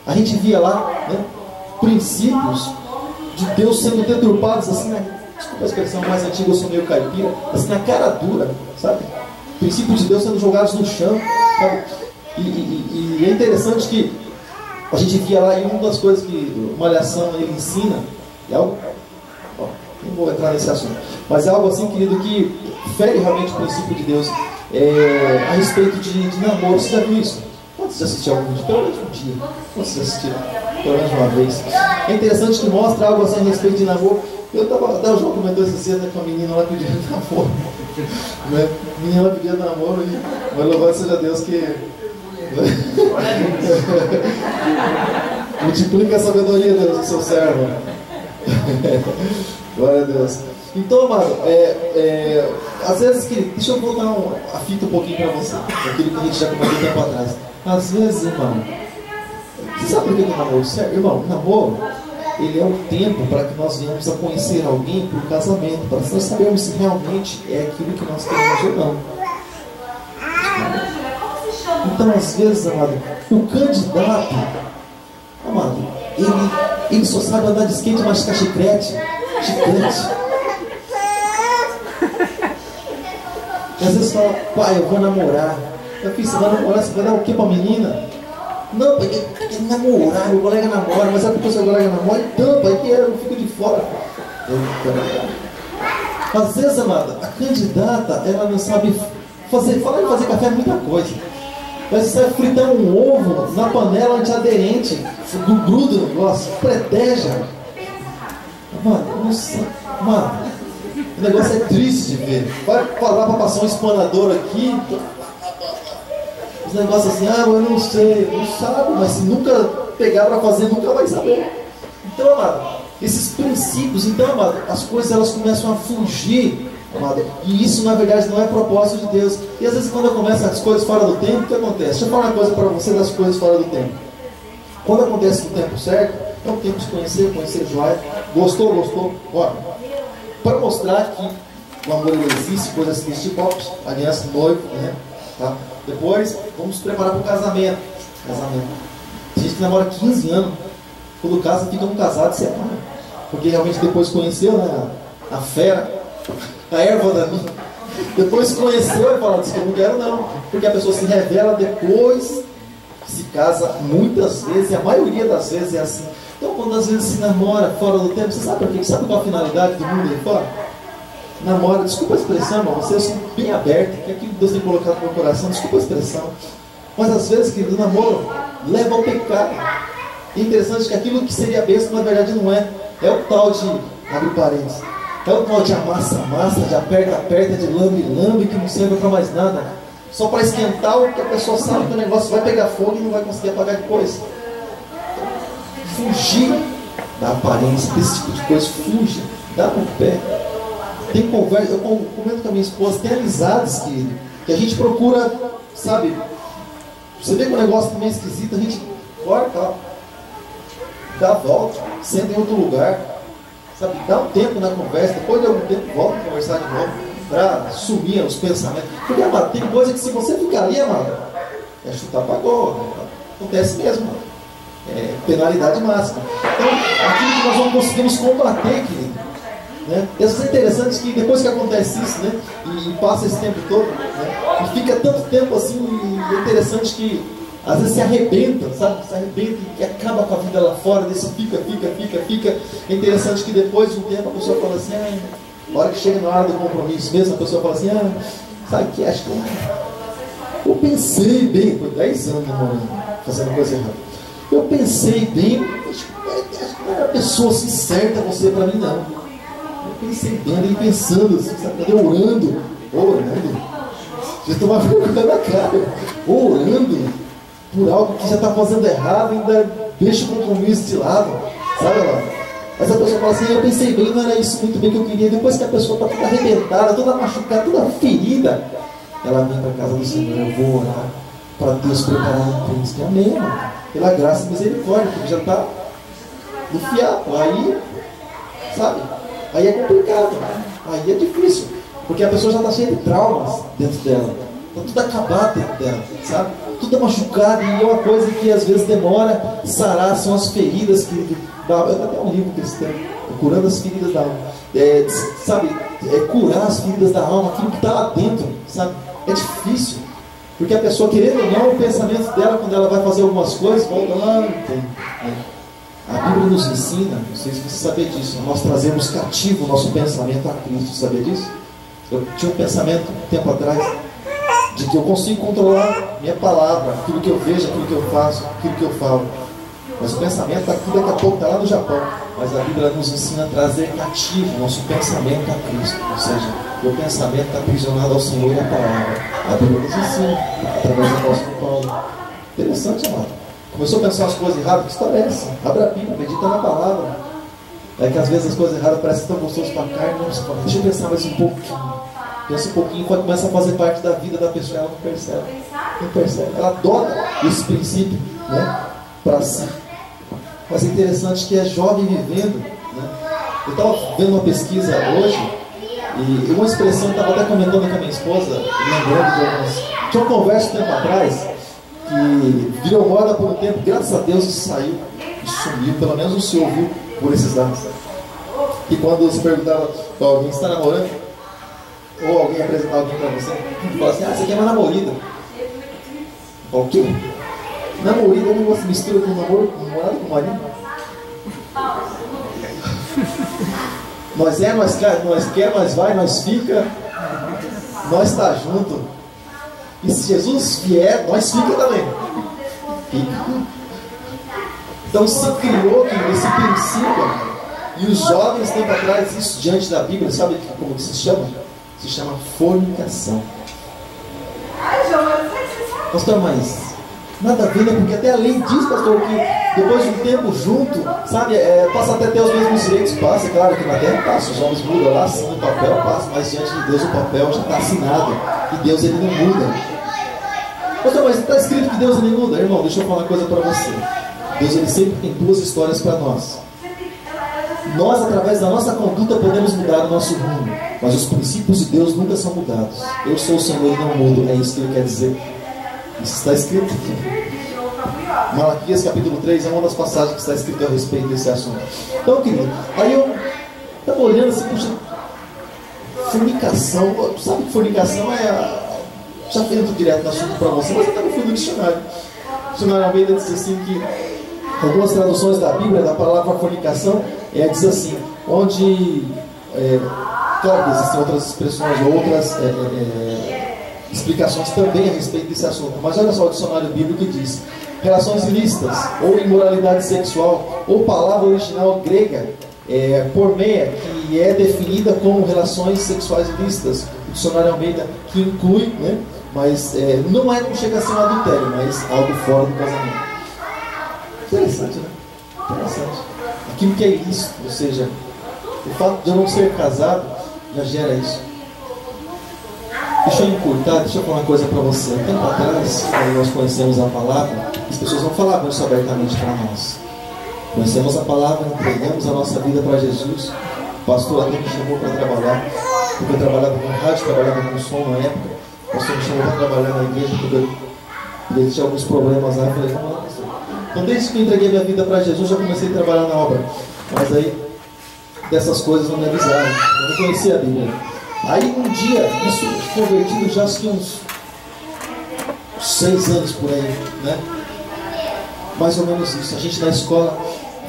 a gente via lá, né, princípios de Deus sendo deturpados assim, né? Desculpa a expressão mais antiga, eu sou meio caipira, assim, na cara dura, sabe? Princípios de Deus sendo jogados no chão, sabe? E é interessante que a gente via lá, e uma das coisas que Malhação ele ensina, é algo, não vou entrar nesse assunto, mas é algo assim, querido, que fere realmente o princípio de Deus a respeito de namoro. Você já viu isso? Quantos já assistiram algum dia? Pelo menos um dia. Quantos já assistiram? Pelo menos uma vez. É interessante que mostra algo assim a respeito de namoro. Até o João comentou esse cedo com a menina lá pedindo namoro. Né? A menina lá pedindo namoro e mas louvado seja Deus que multiplica a sabedoria do seu servo. Glória a Deus. Então, amado, às vezes, querido, deixa eu voltar a fita um pouquinho para você, aquilo que a gente já comentou tempo atrás. Às vezes, irmão, você sabe por que o namoro serve? Irmão, o namoro, ele é um tempo para que nós venhamos a conhecer alguém por casamento, para nós sabermos se realmente é aquilo que nós queremos ou não. Então, às vezes, amado, o candidato, amado, ele só sabe andar de skate, mastigar chiclete. Às vezes fala, pai, eu vou namorar. Eu fiz, você vai namorar, você vai dar o que pra menina? Não, pai, quer namorar, meu colega namora, mas sabe por que o seu colega namora? Então, pai, que eu fico de fora. Às vezes, amada, a candidata, ela não sabe fazer, falar em fazer café é muita coisa. Mas você sabe fritar um ovo na panela antiaderente, gruda o negócio, preteja. Mano, nossa, mano, o negócio é triste de ver. Vai falar para passar um espanador aqui, os negócios assim, eu não sei, não sabe, mas se nunca pegar para fazer, nunca vai saber. Então, amado, esses princípios, então, amado, as coisas elas começam a fugir, amado, e isso na verdade não é propósito de Deus. E às vezes quando começam as coisas fora do tempo, o que acontece? Deixa eu falar uma coisa para você das coisas fora do tempo. Quando acontece no tempo certo, é o tempo de conhecer joia. Gostou? Ó, para mostrar que o amor ele existe, coisas desse tipo, aliança, noivo, né? Tá? Depois, vamos preparar para o casamento. Tem gente que namora 15 anos, quando casa, fica um casado e separa. Porque realmente depois conheceu, né? A fera, a erva da minha. Depois conheceu e fala, diz que eu não quero não. Porque a pessoa se revela depois que se casa, muitas vezes, e a maioria das vezes é assim. Então, quando às vezes se namora fora do tempo, você sabe por quê? Sabe qual a finalidade do mundo aí fora? Namora, desculpa a expressão, irmão, você é bem aberto, que é aquilo que Deus tem colocado no meu coração, desculpa a expressão. Mas às vezes, querido, o namoro leva ao pecado. É interessante que aquilo que seria bênção, na verdade não é. É o tal de, abre parênteses, é o tal de amassa, de aperta, de lambe, que não serve para mais nada. Só para esquentar o que a pessoa sabe que o negócio vai pegar fogo e não vai conseguir apagar depois. Fugir da aparência, desse tipo de coisa, fuja, dá no pé. Tem conversa, eu comento com a minha esposa, tem amizades que a gente procura, sabe, você vê que o negócio também é esquisito, a gente corta, dá a volta, senta em outro lugar, sabe, dá um tempo na conversa, depois de algum tempo volta a conversar de novo, para sumir os pensamentos. Porque, amado, tem coisa que se você ficar ali, amado, é chutar para gol, né? Acontece mesmo, amado. Penalidade máxima. Então, aquilo que nós não conseguimos combater, querido, Né? E às vezes é interessante que depois que acontece isso, né, e passa esse tempo todo, né, e fica tanto tempo assim, e é interessante que às vezes se arrebenta, sabe? Se arrebenta e acaba com a vida lá fora, desse fica. É interessante que depois de um tempo a pessoa fala assim, na hora que chega na hora do compromisso mesmo, a pessoa fala assim, sabe que acho que eu pensei bem, por 10 anos namorando, fazendo coisa errada. Eu pensei bem, acho que não era a pessoa assim certa você para mim, não. Eu pensei bem, ali pensando assim, sabe? Orando. Já tomava vergonha na cara, orando por algo que já está fazendo errado, ainda deixa o compromisso de lado, sabe lá? Mas a pessoa fala assim, eu pensei bem, não era isso muito bem que eu queria. Depois que a pessoa está toda arrebentada, toda machucada, toda ferida, ela vem para a casa do Senhor, eu vou orar para Deus preparar um príncipe. Amém, irmão? Pela graça e misericórdia, porque já está no fiapo. Aí, sabe? Aí é complicado, aí é difícil, porque a pessoa já está cheia de traumas dentro dela, está tudo acabado dentro dela, sabe? Tudo machucado, e é uma coisa que às vezes demora sarar, são as feridas que dá. Eu até um livro cristão, curando as feridas da alma, sabe? Curar as feridas da alma, aquilo que está lá dentro, sabe? É difícil, porque a pessoa, querendo ou não, o pensamento dela, quando ela vai fazer algumas coisas, volta lá, não tem. A Bíblia nos ensina, não sei se você sabia disso, nós trazemos cativo o nosso pensamento a Cristo, sabia disso? Eu tinha um pensamento um tempo atrás de que eu consigo controlar minha palavra, aquilo que eu vejo, aquilo que eu faço, aquilo que eu falo. Mas o pensamento está aqui, daqui a pouco está lá no Japão. Mas a Bíblia nos ensina a trazer cativo o nosso pensamento a Cristo. Ou seja, o pensamento está aprisionado ao Senhor e à palavra. A Bíblia nos ensina, através do apóstolo Paulo. Interessante, amado. Começou a pensar as coisas erradas, que história é essa? Abre a Bíblia, medita na palavra. É que às vezes as coisas erradas parecem tão gostosas para a carne, não, você fala, deixa eu pensar mais um pouquinho. Pensa um pouquinho, quando começa a fazer parte da vida da pessoa, ela não percebe. Não percebe. Ela adota esse princípio, né, para si. Mas é interessante que é jovem vivendo, né? Eu estava vendo uma pesquisa hoje, e uma expressão, estava até comentando com a minha esposa, lembrando de algumas. Tinha uma conversa um tempo atrás, que virou moda por um tempo, graças a Deus isso saiu e sumiu, pelo menos o senhor ouviu por esses lados. E quando você perguntava para alguém, você está namorando? Ou alguém apresentar alguém para você, e fala assim, você quer uma namorada? O quê? Namorada é um negócio mistura com namoro, com namorado, com marido. Nós quer, nós vai, nós fica, nós está junto. E se Jesus vier, nós fica também. Fica. Então se criou esse princípio, e os jovens tempo atrás, isso diante da Bíblia, sabe como que se chama? Se chama fornicação. Pastor, mas nada a ver, né? Porque até a lei diz, pastor, que depois de um tempo junto, sabe, passa até ter os mesmos direitos, passa, claro que na terra passa, os homens mudam lá, assinam o papel, passa, mas diante de Deus o papel já está assinado, e Deus ele não muda. Pastor, mas está escrito que Deus ele não muda. Irmão, deixa eu falar uma coisa para você. Deus ele sempre tem duas histórias para nós. Nós, através da nossa conduta, podemos mudar o nosso rumo, mas os princípios de Deus nunca são mudados. Eu sou o Senhor e não mudo, é isso que ele quer dizer. Isso está escrito aqui. Malaquias capítulo 3 é uma das passagens que está escrito a respeito desse assunto. Então, querido, aí eu estava olhando assim, puxa, fornicação, sabe que fornicação já entro direto no assunto para você, mas eu também fui no dicionário. O dicionário Almeida diz assim que algumas traduções da Bíblia, da palavra fornicação, diz assim, onde, claro que existem outras expressões, outras explicações também a respeito desse assunto, mas olha só o dicionário bíblico que diz: relações ilícitas, ou imoralidade sexual, ou palavra original grega, porneia, que é definida como relações sexuais ilícitas. O dicionário Almeida, que inclui, né, mas não chega a ser um adultério, mas algo fora do casamento. Interessante, né? Interessante. Aquilo que é ilícito, ou seja, o fato de eu não ser casado já gera isso. Deixa eu encurtar, deixa eu falar uma coisa para você. Um tempo atrás, quando nós conhecemos a palavra, as pessoas não falavam isso abertamente para nós. Conhecemos a palavra, entregamos a nossa vida para Jesus. O pastor até me chamou para trabalhar, porque eu trabalhava com rádio, trabalhava com som na época. O pastor me chamou para trabalhar na igreja, porque ele tinha alguns problemas lá. Eu falei, vamos lá, pastor. Então, desde que eu entreguei minha vida para Jesus, já comecei a trabalhar na obra. Mas aí, dessas coisas não me avisaram. Eu não conhecia a Bíblia. Aí um dia, isso convertido já acho que uns 6 anos por aí, né? Mais ou menos isso. A gente na escola,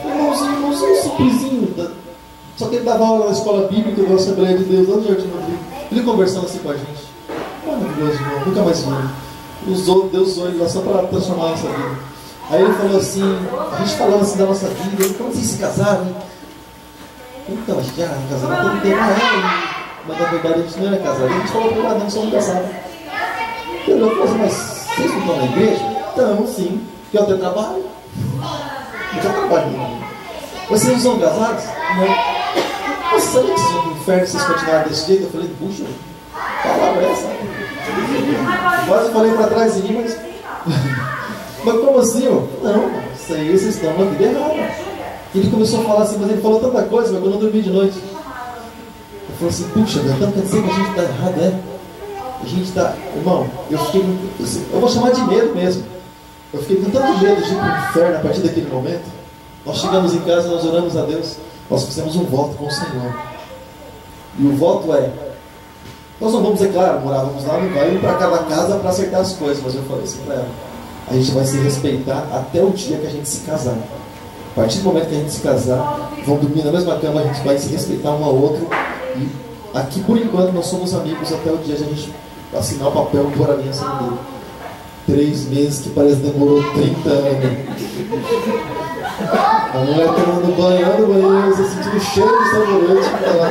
irmãozinho simplesinho, só que ele dava aula na escola bíblica da Assembleia de Deus, lá no Jardim Rodrigo. Ele conversando assim com a gente. Maravilhoso, irmão, nunca mais vi. Deus usou ele lá só para transformar a nossa vida. Aí ele falou assim, a gente falando assim da nossa vida, ele falou, vocês se casaram, hein? Então, a gente já casaram há tanto tempo, mas na verdade a gente não era casado. A gente falou para ele, não somos casados. Ele falou assim, mas vocês não estão na igreja? Então, sim. Porque eu tenho trabalho. Eu já trabalho. Vocês não são casados? Não. Você sabe que vocês vão para o inferno se vocês continuarem desse jeito? Eu falei, puxa, palavra é essa? Quase falei para trás de mim, mas... mas como assim? Não, isso aí vocês estão na vida errada. Ele começou a falar assim, mas ele falou tanta coisa, mas eu não dormi de noite. Eu falei assim, puxa, então quer dizer que a gente está errado, é? A gente está... Irmão, eu vou chamar de medo mesmo. Eu fiquei com tanto medo de ir para o inferno a partir daquele momento. Nós chegamos em casa, nós oramos a Deus, nós fizemos um voto com o Senhor. E o voto é, nós não vamos, é claro, morávamos lá, não vai ir para cada casa para acertar as coisas, mas eu falei assim para ela, a gente vai se respeitar até o dia que a gente se casar. A partir do momento que a gente se casar, vão dormir na mesma cama, a gente vai se respeitar um ao outro. E aqui, por enquanto, nós somos amigos até o dia de a gente assinar o papel por aliança dele. 3 meses, que parece que demorou 30 anos. A mulher tomando banho, você sentindo o cheiro de sabonete que tá lá.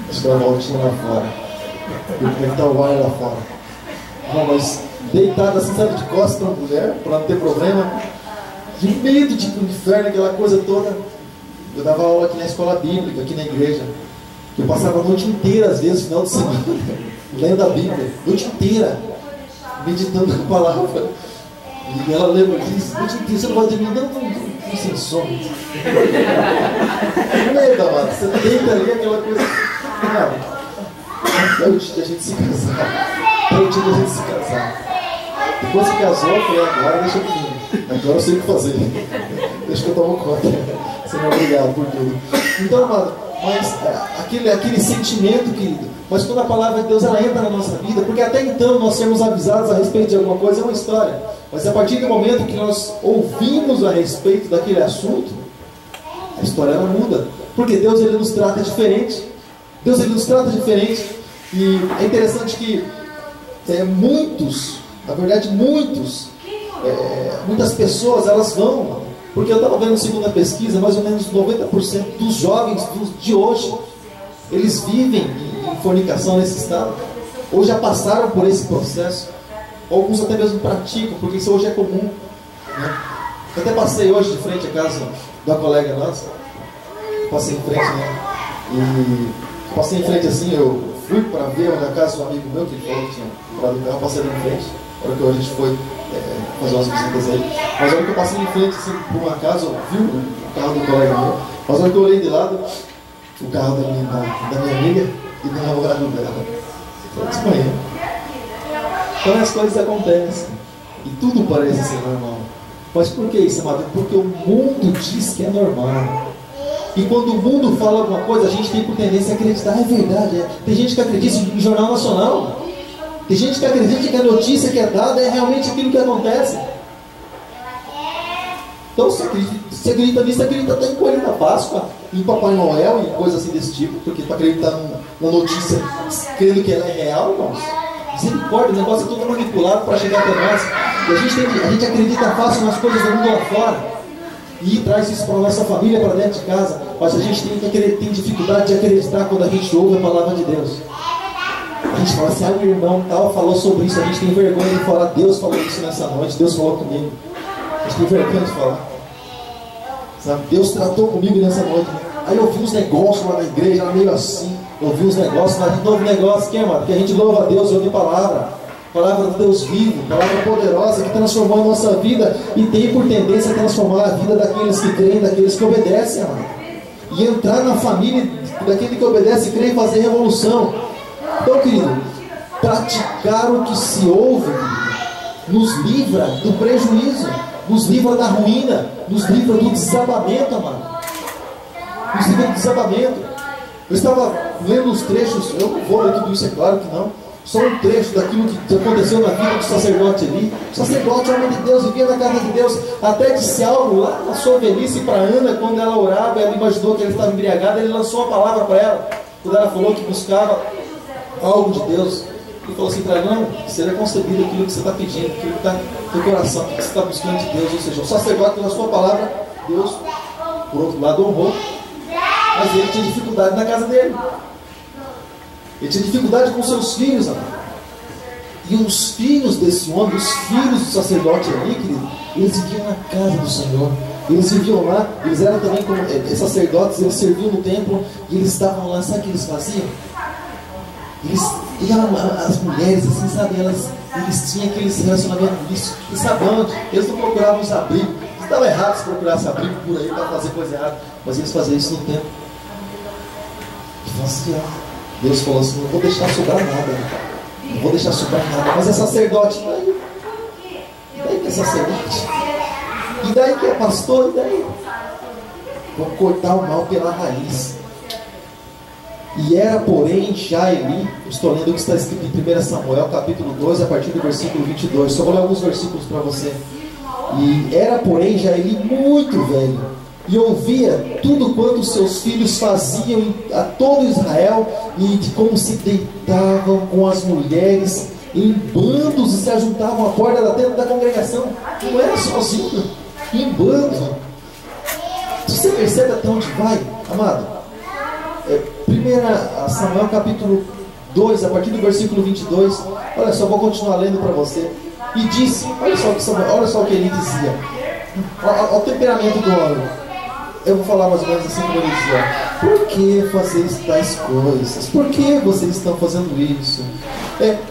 Acho que ela voltinha lá fora. E como é que tá o ar lá fora? Não, mas deitada assim, sabe, de costas para a mulher, para não ter problema. De medo de ir para o inferno, aquela coisa toda. Eu dava aula aqui na escola bíblica, aqui na igreja. Eu passava a noite inteira, às vezes, final de semana, lendo a Bíblia, a noite inteira, meditando a palavra. E ela lembra disso, a noite inteira, você não vai dormir, não sem sono. Medo, amado, você deita ali aquela coisa. Não, é o dia da gente se casar. É o dia da gente se casar. Depois se casou, eu falei, agora deixa comigo. Agora eu sei o que fazer. Deixa que eu tomo conta. Senhor, obrigado por tudo. Então, amado, mas aquele sentimento, querido, mas quando a palavra de Deus ela entra na nossa vida, porque até então nós sermos avisados a respeito de alguma coisa é uma história, mas a partir do momento que nós ouvimos a respeito daquele assunto, a história ela muda, porque Deus ele nos trata diferente. Deus ele nos trata diferente. E é interessante que muitas pessoas elas vão, porque eu estava vendo segundo a pesquisa, mais ou menos 90% dos jovens de hoje, eles vivem em fornicação nesse estado, ou já passaram por esse processo, alguns até mesmo praticam, porque isso hoje é comum, né? Eu até passei hoje de frente à casa da colega nossa, passei em frente, né? E passei em frente assim, eu fui para ver onde a casa do amigo meu, que ele falou que tinha comprado o carro, passei ali em frente, na hora que a gente foi fazer umas visitas aí. Mas a hora que eu passei em frente assim, por uma casa, eu vi o carro do colega meu, mas a hora que eu olhei de lado, o carro da minha amiga e do namorado dela. Eu desconhei. Então as coisas acontecem e tudo parece ser normal. Mas por que isso, amado? Porque o mundo diz que é normal. E quando o mundo fala alguma coisa, a gente tem por tendência a acreditar, é verdade. Tem gente que acredita em jornal nacional. Tem gente que acredita que a notícia que é dada é realmente aquilo que acontece. Então, se acredita nisso, acredita até em Coelho da Páscoa, em Papai Noel e coisas assim desse tipo, porque para acreditar na notícia, crendo que ela é real, irmãos. Misericórdia, o negócio é todo manipulado para chegar até nós. E a gente acredita fácil nas coisas do mundo lá fora. E traz isso para a nossa família, para dentro de casa. Mas a gente tem dificuldade de acreditar quando a gente ouve a palavra de Deus. A gente fala assim, o irmão tal falou sobre isso. A gente tem vergonha de falar, Deus falou isso nessa noite, Deus falou comigo. A gente tem vergonha de falar. Sabe? Deus tratou comigo nessa noite. Aí eu vi uns negócios lá na igreja, era meio assim. Eu vi uns negócios, mas a gente ouve negócio que é, mano? Porque a gente louva a Deus e ouve palavra. Palavra de Deus vivo, palavra poderosa que transformou a nossa vida e tem por tendência a transformar a vida daqueles que creem, daqueles que obedecem, amado. E entrar na família daquele que obedece, crê e fazer revolução. Então, querido, praticar o que se ouve nos livra do prejuízo, nos livra da ruína, nos livra do desabamento, amado. eles viviam desabamento. Eu estava lendo os trechos, eu não vou ler tudo isso, é claro que não. Só um trecho daquilo que aconteceu na vida do sacerdote ali. O sacerdote, homem de Deus, vivia na casa de Deus. Até disse algo lá na sua velhice para Ana, quando ela orava, ela imaginou que ele estava embriagado, ele lançou uma palavra para ela. Quando ela falou que buscava algo de Deus, ele falou assim para ela: não, seja concebido aquilo que você está pedindo, aquilo que está no teu coração, aquilo que você está buscando de Deus. Ou seja, o sacerdote, na sua palavra, Deus, por outro lado, honrou. Mas ele tinha dificuldade na casa dele. Ele tinha dificuldade com seus filhos, amado. E os filhos desse homem, os filhos do sacerdote ali, querido, eles viviam na casa do Senhor. Eles viviam lá, eles eram também como sacerdotes, eles serviam no templo, e eles estavam lá, sabe o que eles faziam? As mulheres, assim, sabe, eles tinham aqueles relacionamentos místicos, e sabe onde? Eles não procuravam os abrigos. Estava errado se procurasse abrigo por aí para fazer coisa errada, mas eles faziam isso no templo. E assim, Deus falou assim: não vou deixar sobrar nada, não vou deixar sobrar nada. Mas é sacerdote, e daí que é sacerdote? E daí que é pastor? E daí? Vou cortar o mal pela raiz. E era, porém, já Eli, estou lendo o que está escrito em 1 Samuel, capítulo 2, a partir do versículo 22. Só vou ler alguns versículos para você. E era, porém, já Eli muito velho, e ouvia tudo quanto seus filhos faziam a todo Israel, e de como se deitavam com as mulheres em bandos e se ajuntavam à porta da tenda da congregação. Não era sozinho, em bando. Você percebe até onde vai, amado? 1 Samuel capítulo 2, a partir do versículo 22. Olha só, vou continuar lendo para você. E disse, olha só o que ele dizia. Olha o temperamento do homem. Eu vou falar mais ou menos assim como ele dizia: por que fazeis tais coisas? Por que vocês estão fazendo isso?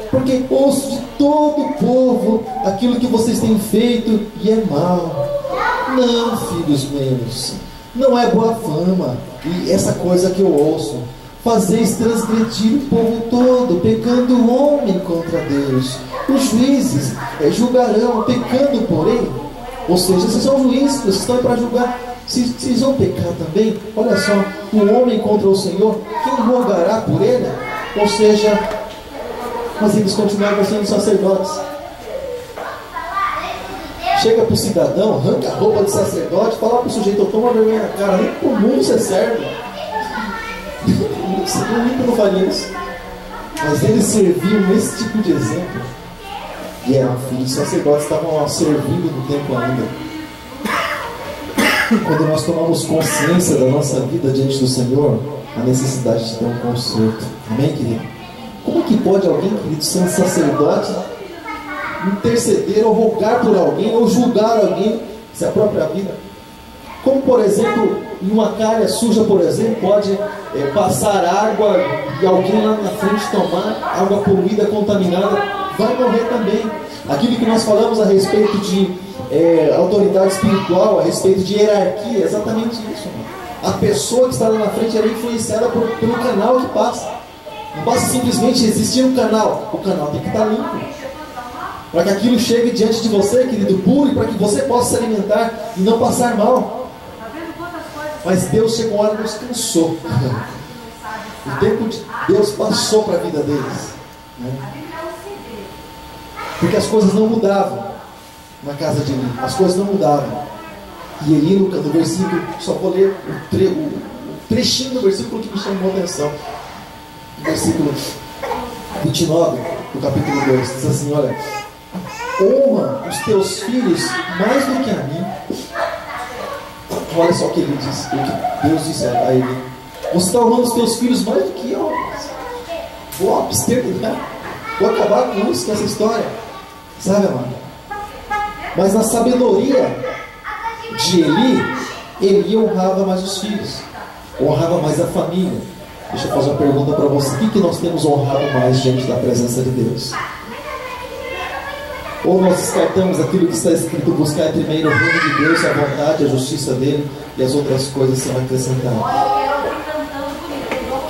Porque ouço de todo o povo aquilo que vocês têm feito, e é mal. Não, filhos meus, não é boa fama, e essa coisa que eu ouço. Fazeis transgredir o povo todo, pecando o homem contra Deus. Os juízes julgarão, pecando porém. Ou seja, vocês são juízes, vocês estão para julgar. Vocês vão pecar também. Olha só, o homem contra o Senhor, quem rogará por ele? Ou seja, mas eles continuavam sendo sacerdotes. Chega para o cidadão, arranca a roupa de sacerdote, fala para o sujeito: eu tomo vergonha na cara, nem por mundo você serve. Nunca não faria isso. Mas eles serviam esse tipo de exemplo. E eram filhos sacerdotes, estavam lá servindo no templo ainda. Quando nós tomamos consciência da nossa vida diante do Senhor, a necessidade de ter um conserto. Amém, querido? Como que pode alguém, querido, sendo sacerdote, interceder ou rogar por alguém ou julgar alguém se a própria vida? Como, por exemplo, em uma calha suja, por exemplo, pode passar água e alguém lá na frente tomar água poluída, contaminada, vai morrer também. Aquilo que nós falamos a respeito de autoridade espiritual, a respeito de hierarquia, é exatamente isso. A pessoa que está lá na frente é influenciada pelo canal que passa. Não basta simplesmente existir um canal, o canal tem que estar limpo, para que aquilo chegue diante de você, querido, puro, e para que você possa se alimentar e não passar mal. Mas Deus chegou uma hora e nos cansou. O tempo de Deus passou para a vida deles, né? Porque as coisas não mudavam na casa de Eli. As coisas não mudavam. E Eli, no versículo, só vou ler o trechinho do versículo que me chamou a atenção. Versículo 29 do capítulo 2 diz assim: olha, honra os teus filhos mais do que a mim. Olha só o que ele disse, o que Deus disse a ele: você está honrando os teus filhos mais do que eu. Vou abstergar, vou acabar com isso, com essa história, sabe, amado? Mas na sabedoria de Eli honrava mais os filhos, honrava mais a família. Deixa eu fazer uma pergunta para você: o que nós temos honrado mais diante da presença de Deus? Ou nós descartamos aquilo que está escrito: buscar primeiro o reino de Deus, a vontade, a justiça dele, e as outras coisas serão acrescentadas?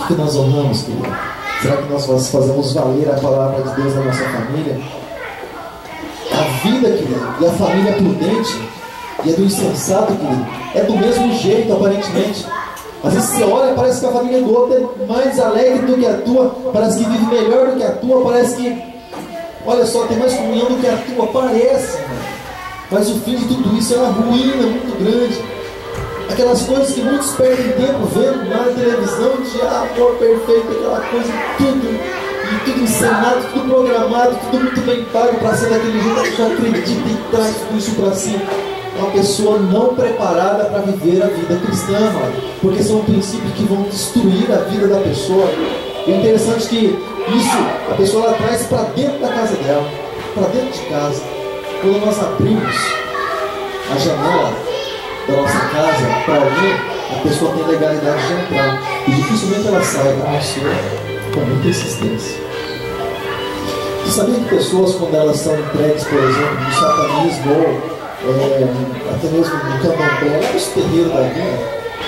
O que nós honramos, querido? Será que nós fazemos valer a palavra de Deus na nossa família? A vida, querido, e a família prudente, e a do insensato, querido, é do mesmo jeito, aparentemente. Às vezes você olha, parece que a família do outro é mais alegre do que a tua, parece que vive melhor do que a tua, parece que, olha só, tem mais comunhão do que a tua, parece, mano. Mas o fim de tudo isso é uma ruína muito grande. Aquelas coisas que muitos perdem tempo vendo na televisão, de amor perfeito, aquela coisa, tudo encenado, tudo programado, tudo muito bem pago para ser daquele jeito, que acredita e traz tudo isso para si. Uma pessoa não preparada para viver a vida cristã, mano, porque são princípios que vão destruir a vida da pessoa. E é interessante que isso a pessoa ela traz para dentro da casa dela, para dentro de casa. Quando nós abrimos a janela da nossa casa para alguém, a pessoa tem legalidade de entrar e dificilmente ela sai da nossa com muita insistência. Você sabia que pessoas, quando elas são entregues, por exemplo, no satanismo ou até mesmo no candomblé, lá nos terreiros da vida,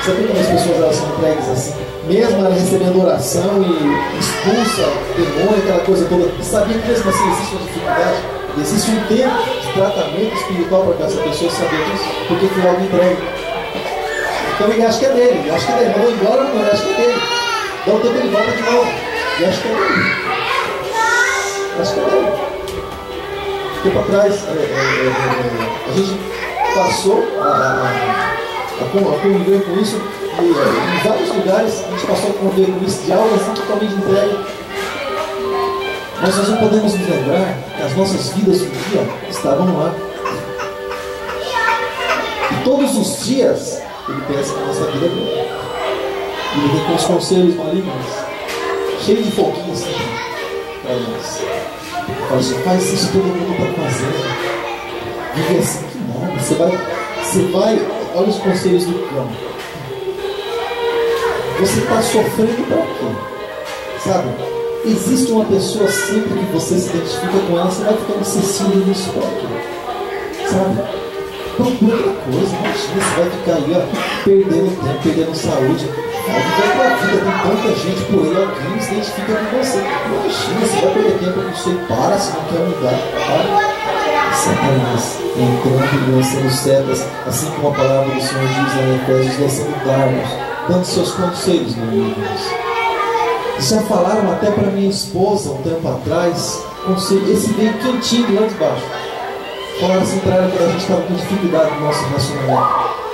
sabe como as pessoas elas são entregues assim, mesmo ela recebendo oração e expulsa demônio, aquela coisa toda? Sabia que mesmo assim existe uma dificuldade, existe um tempo de tratamento espiritual para que essa pessoa saber disso, porque foi algo entregue. Então ele acha que é dele, mandou embora, não, ele acha que é dele, dá um tempo ele volta de novo, e acha que é dele, acho que é dele. Tempo atrás a gente passou a conviver com isso e em vários lugares a gente passou a conviver com isso de aulas totalmente entregue. Mas nós não podemos nos lembrar que as nossas vidas um dia estavam lá. E todos os dias ele pensa que a nossa vida é boa. Ele vem com os conselhos malignos, cheio de foguinho assim para nós. Fala assim, faz isso, todo mundo está fazendo. Vive assim, que nada. Você vai, olha os conselhos do cão. Você está sofrendo para quê? Sabe? Existe uma pessoa sempre que você se identifica com ela, você vai ficando acessível no espectro. Sabe? Procura outra coisa, imagina, você vai ficar aí, ó, perdendo tempo, perdendo saúde. Vai pra vida, tem tanta gente por aí, alguém se identifica com você. Imagina, você vai perder tempo com você, para, se não quer mudar, para. Satanás entrando e lançando setas, assim como a palavra do Senhor diz lá em Efésios, lançando dardos, dando seus conselhos, meu Deus. Já falaram até para minha esposa um tempo atrás, esse veio quentinho lá de baixo. Falaram assim para ela que a gente estava com dificuldade no nosso relacionamento.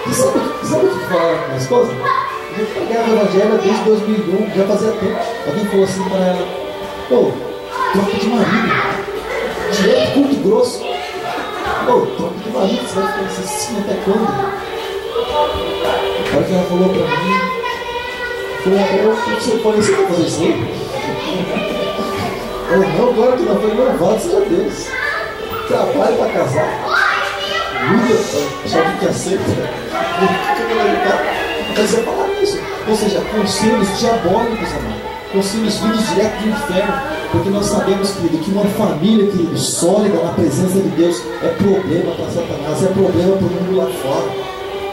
E sabe o que falaram com minha esposa? A gente pregava o Evangelho desde 2001, já fazia tempo. Alguém falou assim para ela: ô, troca de marido, direto, curto e grosso. Ô, troca de marido, você vai ficar assim até quando? A hora que ela falou para mim, eu falei: você vai fazer isso aí? Eu não, agora que não foi louvado seja Deus. Trabalho para casar. Achava que aceita. Mas é falar isso. Ou seja, conselhos diabólicos, amado. Conselhos vindos direto do inferno. Porque nós sabemos, querido, que uma família, querido, sólida na presença de Deus é problema para Satanás, é problema para o mundo lá fora.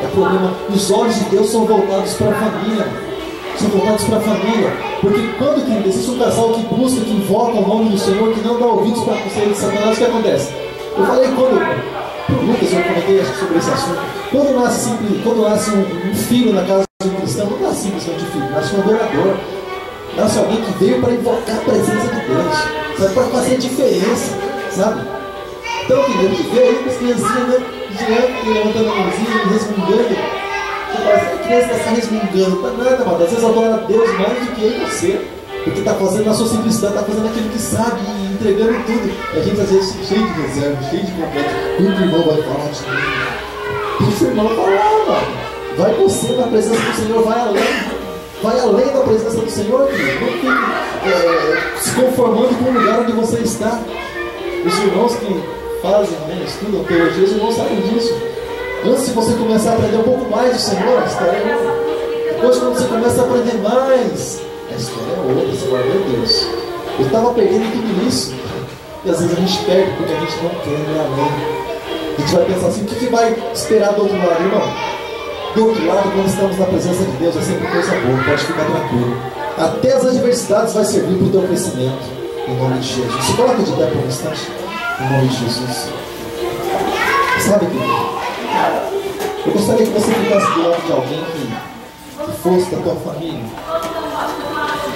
É problema. Os olhos de Deus são voltados para a família. São voltados para a família. Porque quando, querido, existe um casal que busca, que invoca o nome do Senhor, que não dá ouvidos para a conselho de Satanás, o que acontece? Eu falei quando Lucas, eu comentei acho, sobre esse assunto. Quando nasce um filho na casa de um cristão, não nasce simplesmente um filho, nasce um adorador. Nasce alguém que veio para invocar a presença de Deus, sabe, para fazer a diferença, sabe? Então, querido, a gente vê aí as criancinhas, né, direto, levantando a mãozinha, resmungando. A criança está se resmungando, para nada, mas às vezes adora a Deus mais do que eu e você. Porque está fazendo na sua simplicidade, está fazendo aquilo que sabe e entregando tudo. E a gente às vezes cheio de reserva, cheio de completo. Quando o irmão vai falar de mim, deixa o irmão falar, mano. Vai você na presença do Senhor, vai além da presença do Senhor, querido. Não fique se conformando com o lugar onde você está. Os irmãos que fazem, né, estudam teologia, os irmãos sabem disso. Antes de você começar a aprender um pouco mais do Senhor, a história é outra. Depois, quando você começa a aprender mais, a história é outra, você vai ver Deus. Eu estava perdendo tudo isso. E às vezes a gente perde porque a gente não quer ir além. A gente vai pensar assim: o que vai esperar do outro lado, irmão? Do outro lado, quando estamos na presença de Deus, é sempre coisa boa, pode ficar tranquilo. Até as adversidades vai servir para o teu crescimento. Em nome de Jesus. Se coloca de pé por um instante. Em nome de Jesus. Sabe, querido? Eu gostaria que você ficasse do lado de alguém que fosse da tua família,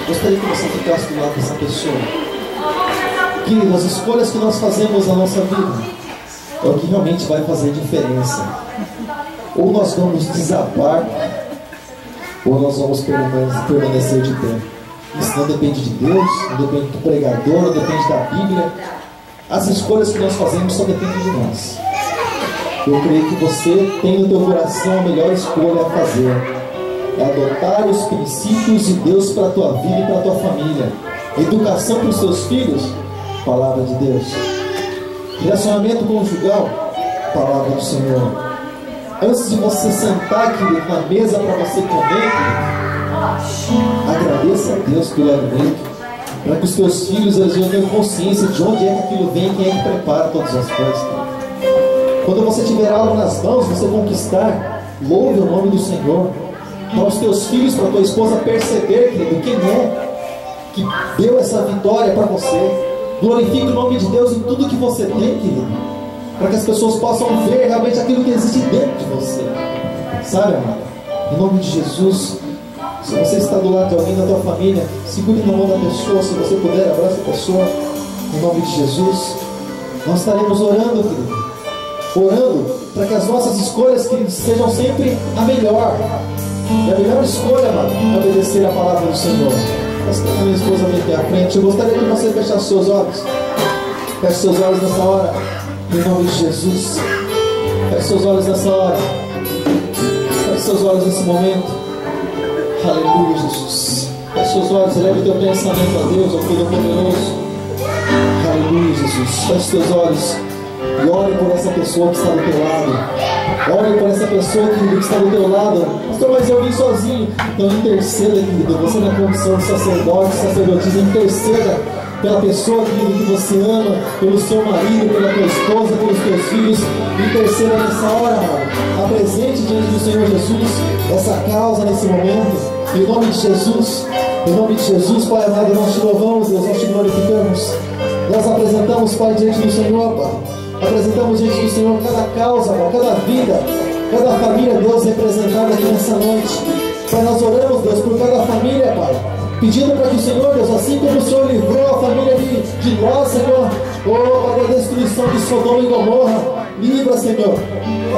gostaria que você ficasse do lado dessa pessoa. Querido, as escolhas que nós fazemos na nossa vida é o que realmente vai fazer diferença. Ou nós vamos desabar, ou nós vamos permanecer de pé. Isso não depende de Deus, não depende do pregador, não depende da Bíblia. As escolhas que nós fazemos só dependem de nós. Eu creio que você tem no teu coração a melhor escolha a fazer. É adotar os princípios de Deus para a tua vida e para a tua família. Educação para os seus filhos, palavra de Deus. Relacionamento conjugal, palavra do Senhor. Antes de você sentar, querido, na mesa para você comer, agradeça a Deus pelo alimento, para que os teus filhos eles venham ter consciência de onde é que aquilo vem, quem é que prepara todas as coisas. Quando você tiver algo nas mãos, você conquistar, louve o nome do Senhor. Para os teus filhos, para a tua esposa perceber, querido, quem é que deu essa vitória para você. Glorifique o nome de Deus em tudo que você tem, querido, para que as pessoas possam ver realmente aquilo que existe dentro de você. Sabe, amado? Em nome de Jesus, se você está do lado de alguém da tua família, segure na mão da pessoa, se você puder, abraça a pessoa. Em nome de Jesus, nós estaremos orando, querido. Orando para que as nossas escolhas, querido, sejam sempre a melhor. E a melhor escolha, amado, é obedecer a palavra do Senhor. A minha esposa vem aqui à frente. Eu gostaria que você fechasse seus olhos. Feche seus olhos nessa hora, em nome de Jesus. Feche seus olhos nessa hora. Feche seus olhos nesse momento. Aleluia, Jesus. Feche seus olhos, eleve o teu pensamento a Deus, ao Todo-Poderoso. Aleluia, Jesus. Feche seus olhos e ore por essa pessoa que está do teu lado. Ore por essa pessoa, querido, que está do teu lado. Pastor, mas eu vim sozinho. Então interceda, querido. Você na condição de sacerdote, sacerdotisa, interceda pela pessoa, querido, que você ama, pelo seu marido, pela tua esposa, pelos teus filhos. Interceda nessa hora, amado. Apresente diante do Senhor Jesus essa causa nesse momento. Em nome de Jesus. Em nome de Jesus, Pai amado, nós te louvamos, Deus, nós te glorificamos. Nós apresentamos, Pai, diante do Senhor, Pai. Apresentamos diante do Senhor cada causa, Pai, cada vida, cada família, Deus, representada aqui nessa noite. Pai, nós oramos, Deus, por cada família, Pai, pedindo para que o Senhor, Deus, assim como o Senhor livrou a família de nós, Senhor, Pai, da destruição de Sodoma e Gomorra, livra, Senhor,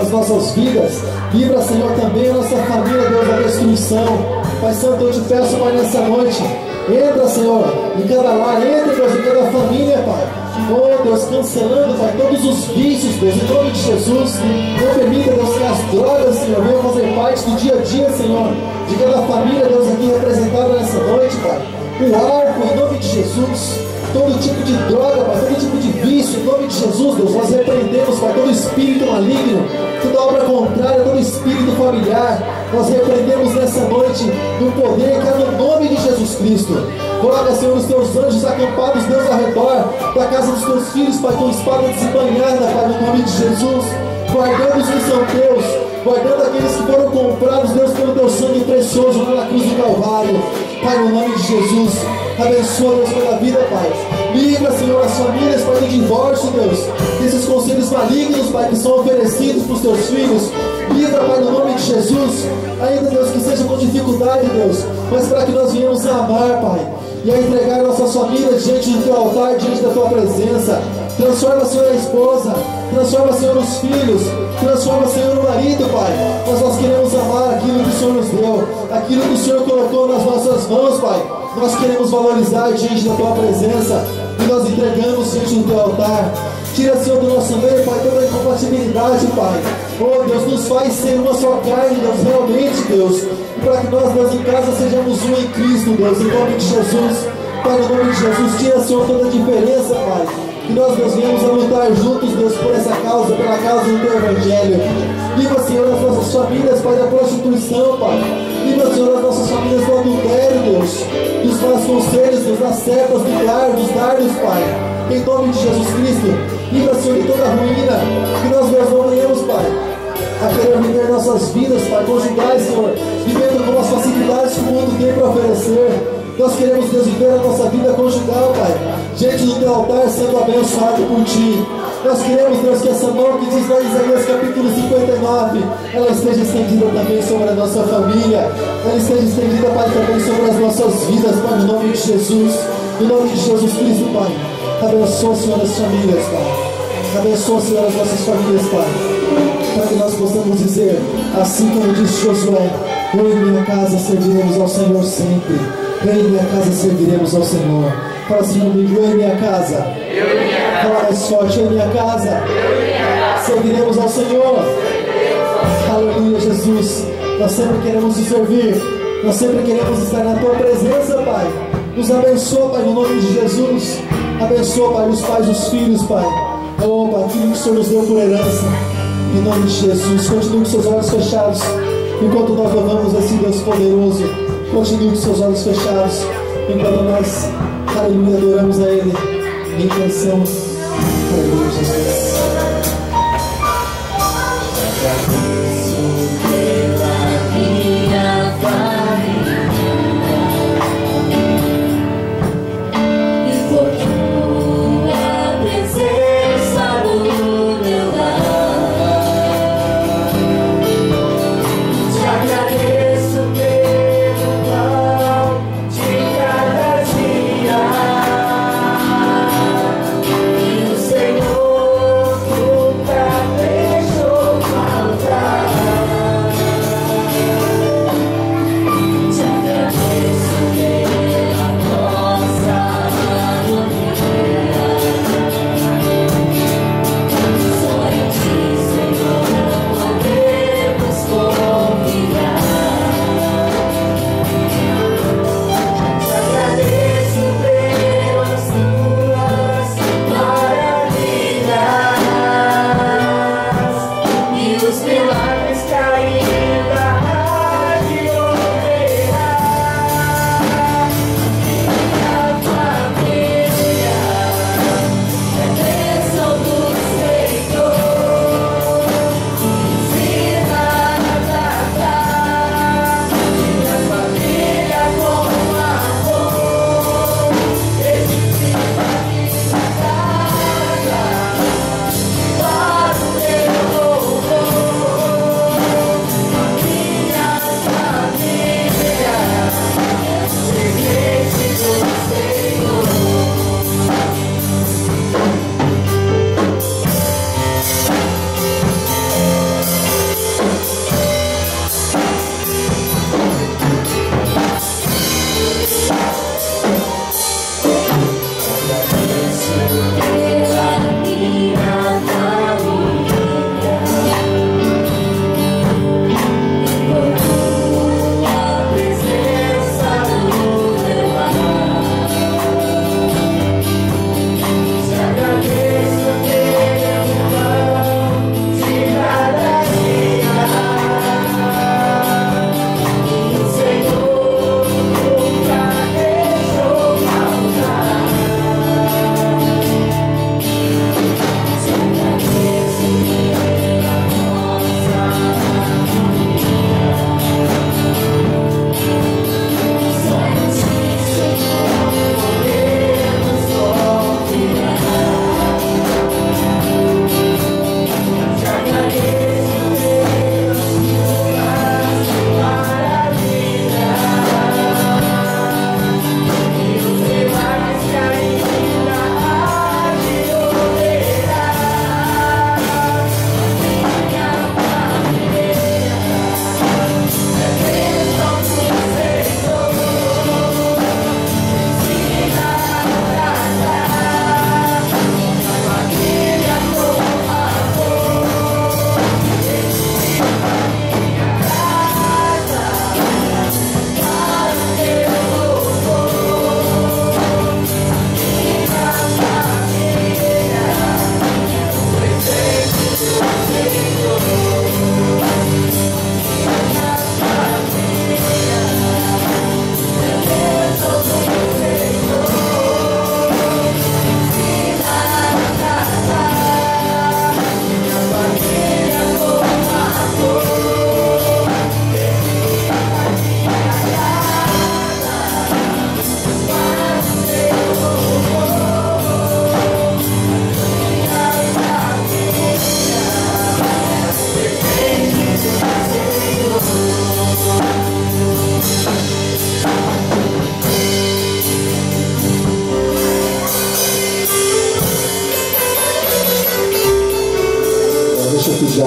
as nossas vidas, livra, Senhor, também a nossa família, Deus, da destruição. Pai Santo, eu te peço, Pai, nessa noite, entra, Senhor, em cada lar, entra, Deus, em cada família, Pai. Oh, Deus, cancelando, Pai, todos os vícios, Deus, em nome de Jesus. Não permita, Deus, que as drogas, Senhor, venham fazer parte do dia a dia, Senhor, de cada família, Deus, aqui representada nessa noite, Pai. O álcool, em nome de Jesus. Todo tipo de droga, Pai, todo tipo de vício, em nome de Jesus, Deus, nós repreendemos, Pai, todo espírito maligno, toda obra contrária, todo espírito familiar, nós repreendemos nessa noite no poder que é no nome de Jesus Cristo. Coloca, Senhor, os teus anjos acampados, Deus, ao redor da casa dos teus filhos, Pai, com espada desembanhada, Pai, no nome de Jesus, guardando os que são teus, guardando aqueles que foram comprados, Deus, pelo teu sangue precioso na cruz do Calvário. Pai, no nome de Jesus, abençoa, Deus, pela vida, Pai. Livra, Senhor, as famílias, Pai, do divórcio, Deus, desses conselhos malignos, Pai, que são oferecidos para os teus filhos. Livra, Pai, no nome de Jesus, ainda, Deus, que seja com dificuldade, Deus, mas para que nós venhamos a amar, Pai, e a entregar nossas famílias diante do teu altar, diante da tua presença. Transforma, Senhor, a esposa, transforma, Senhor, os filhos, transforma, Senhor, o marido, Pai. Mas nós queremos amar aquilo que o Senhor nos deu, aquilo que o Senhor colocou nas nossas mãos, Pai. Nós queremos valorizar diante da tua presença e nós entregamos diante do teu altar. Tira, Senhor, do nosso meio, Pai, toda a incompatibilidade, Pai. Oh, Deus, nos faz ser uma só carne, Deus, realmente, Deus. E para que nós, Deus, em casa sejamos um em Cristo, Deus, em nome de Jesus. Pai, no nome de Jesus, tira, Senhor, toda a diferença, Pai. Que nós, Deus, venhamos a lutar juntos, Deus, por essa causa, pela causa do teu Evangelho. Livra, Senhor, as nossas famílias, Pai, da prostituição, Pai. Livra, Senhor, as nossas famílias do adultério, Deus. Dos maus conselhos, Deus, das setas, dos dardos, Pai. Em nome de Jesus Cristo. Livra, Senhor, de toda a ruína. Que nós, Deus, não venhamos, Pai, a querer viver nossas vidas, Pai, conjugais, Senhor, vivendo com as facilidades que o mundo tem para oferecer. Nós queremos, Deus, viver a nossa vida conjugal, Pai, diante do teu altar, sendo abençoado por Ti. Nós queremos, Deus, que essa mão que diz lá em Isaías capítulo 59, ela esteja estendida também sobre a nossa família, ela esteja estendida, Pai, também sobre as nossas vidas, Pai, no nome de Jesus, no nome de Jesus Cristo, Pai. Abençoa, Senhor, as famílias, Pai. Abençoa, Senhor, as nossas famílias, Pai, para que nós possamos dizer, assim como disse Josué: eu e minha casa serviremos ao Senhor sempre. Eu e minha casa serviremos ao Senhor. Fala assim comigo: eu e minha casa. Fala mais forte: eu e minha casa serviremos ao Senhor. Aleluia, Jesus. Nós sempre queremos te servir. Nós sempre queremos estar na tua presença, Pai. Nos abençoa, Pai, no nome de Jesus. Abençoa, Pai, os pais, os filhos, Pai. Oh, Pai, aquilo que o Senhor nos deu por herança, em nome de Jesus. Continue com seus olhos fechados enquanto nós louvamos esse Deus poderoso. Continue com seus olhos fechados enquanto nós, aleluia, adoramos a Ele em canção. Aleluia, Jesus. Agradeço pela minha família e por tua presença no meu lar. Te agradeço pelo pão de cada dia.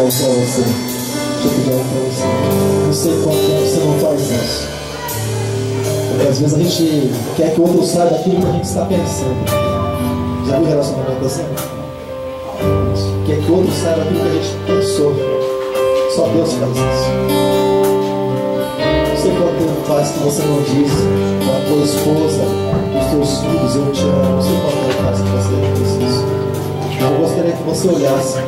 algo para você. Deixa eu pedir algo para você. Não sei quanto tempo você não faz isso. Porque às vezes a gente quer que o outro saiba daquilo que a gente está pensando. Já viu relacionamento assim? Quer que o outro saiba daquilo que a gente pensou. Só Deus faz isso. Não sei quanto tempo faz que você não diz para a tua esposa, os teus filhos, eu te amo. Não sei quanto tempo faz que você não diz isso. Eu gostaria que você olhasse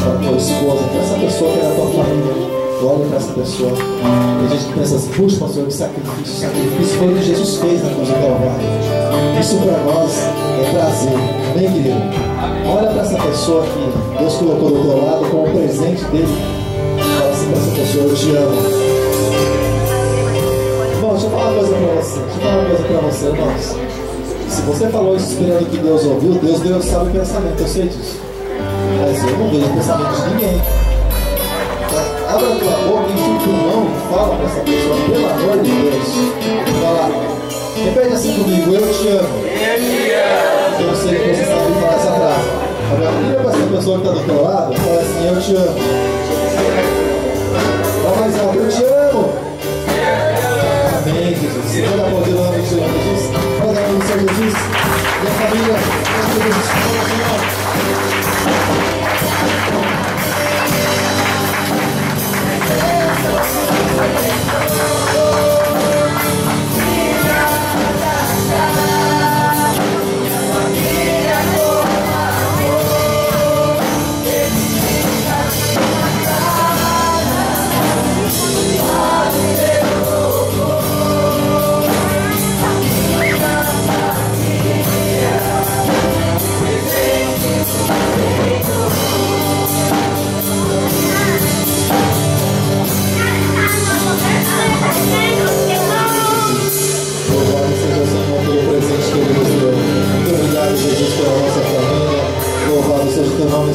para a tua esposa, para essa pessoa que é da tua família. Olha para essa pessoa. E a gente pensa assim, puxa, pastor, que sacrifício. Sacrifício foi o que Jesus fez na cruz do Calvário. Isso para nós é prazer. Amém, querido? Olha para essa pessoa que Deus colocou do teu lado como presente dele. Fala assim para essa pessoa, eu te amo. Irmão, deixa eu falar uma coisa para você. Irmãos. Se você falou isso esperando que Deus ouviu, Deus sabe o pensamento, eu sei disso. Mas eu não vejo o pensamento de ninguém. Abra a tua boca, enfia o mão e fala para essa pessoa, pelo amor de Deus. Fala, repete assim comigo, eu te amo. Eu sei que você sabe falar essa frase. Agora, vira para essa pessoa que está do teu lado e fala assim, eu te amo. Fala mais alto, eu te amo. Amém, Jesus. Segura a poder do nome do Senhor Jesus. Fala o nome do Senhor Jesus. E a família, Jesus.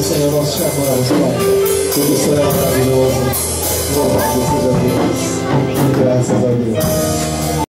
Senhor, nós te amamos, Pai. Tudo isso é maravilhoso. Louvado seja Deus. Graças a Deus.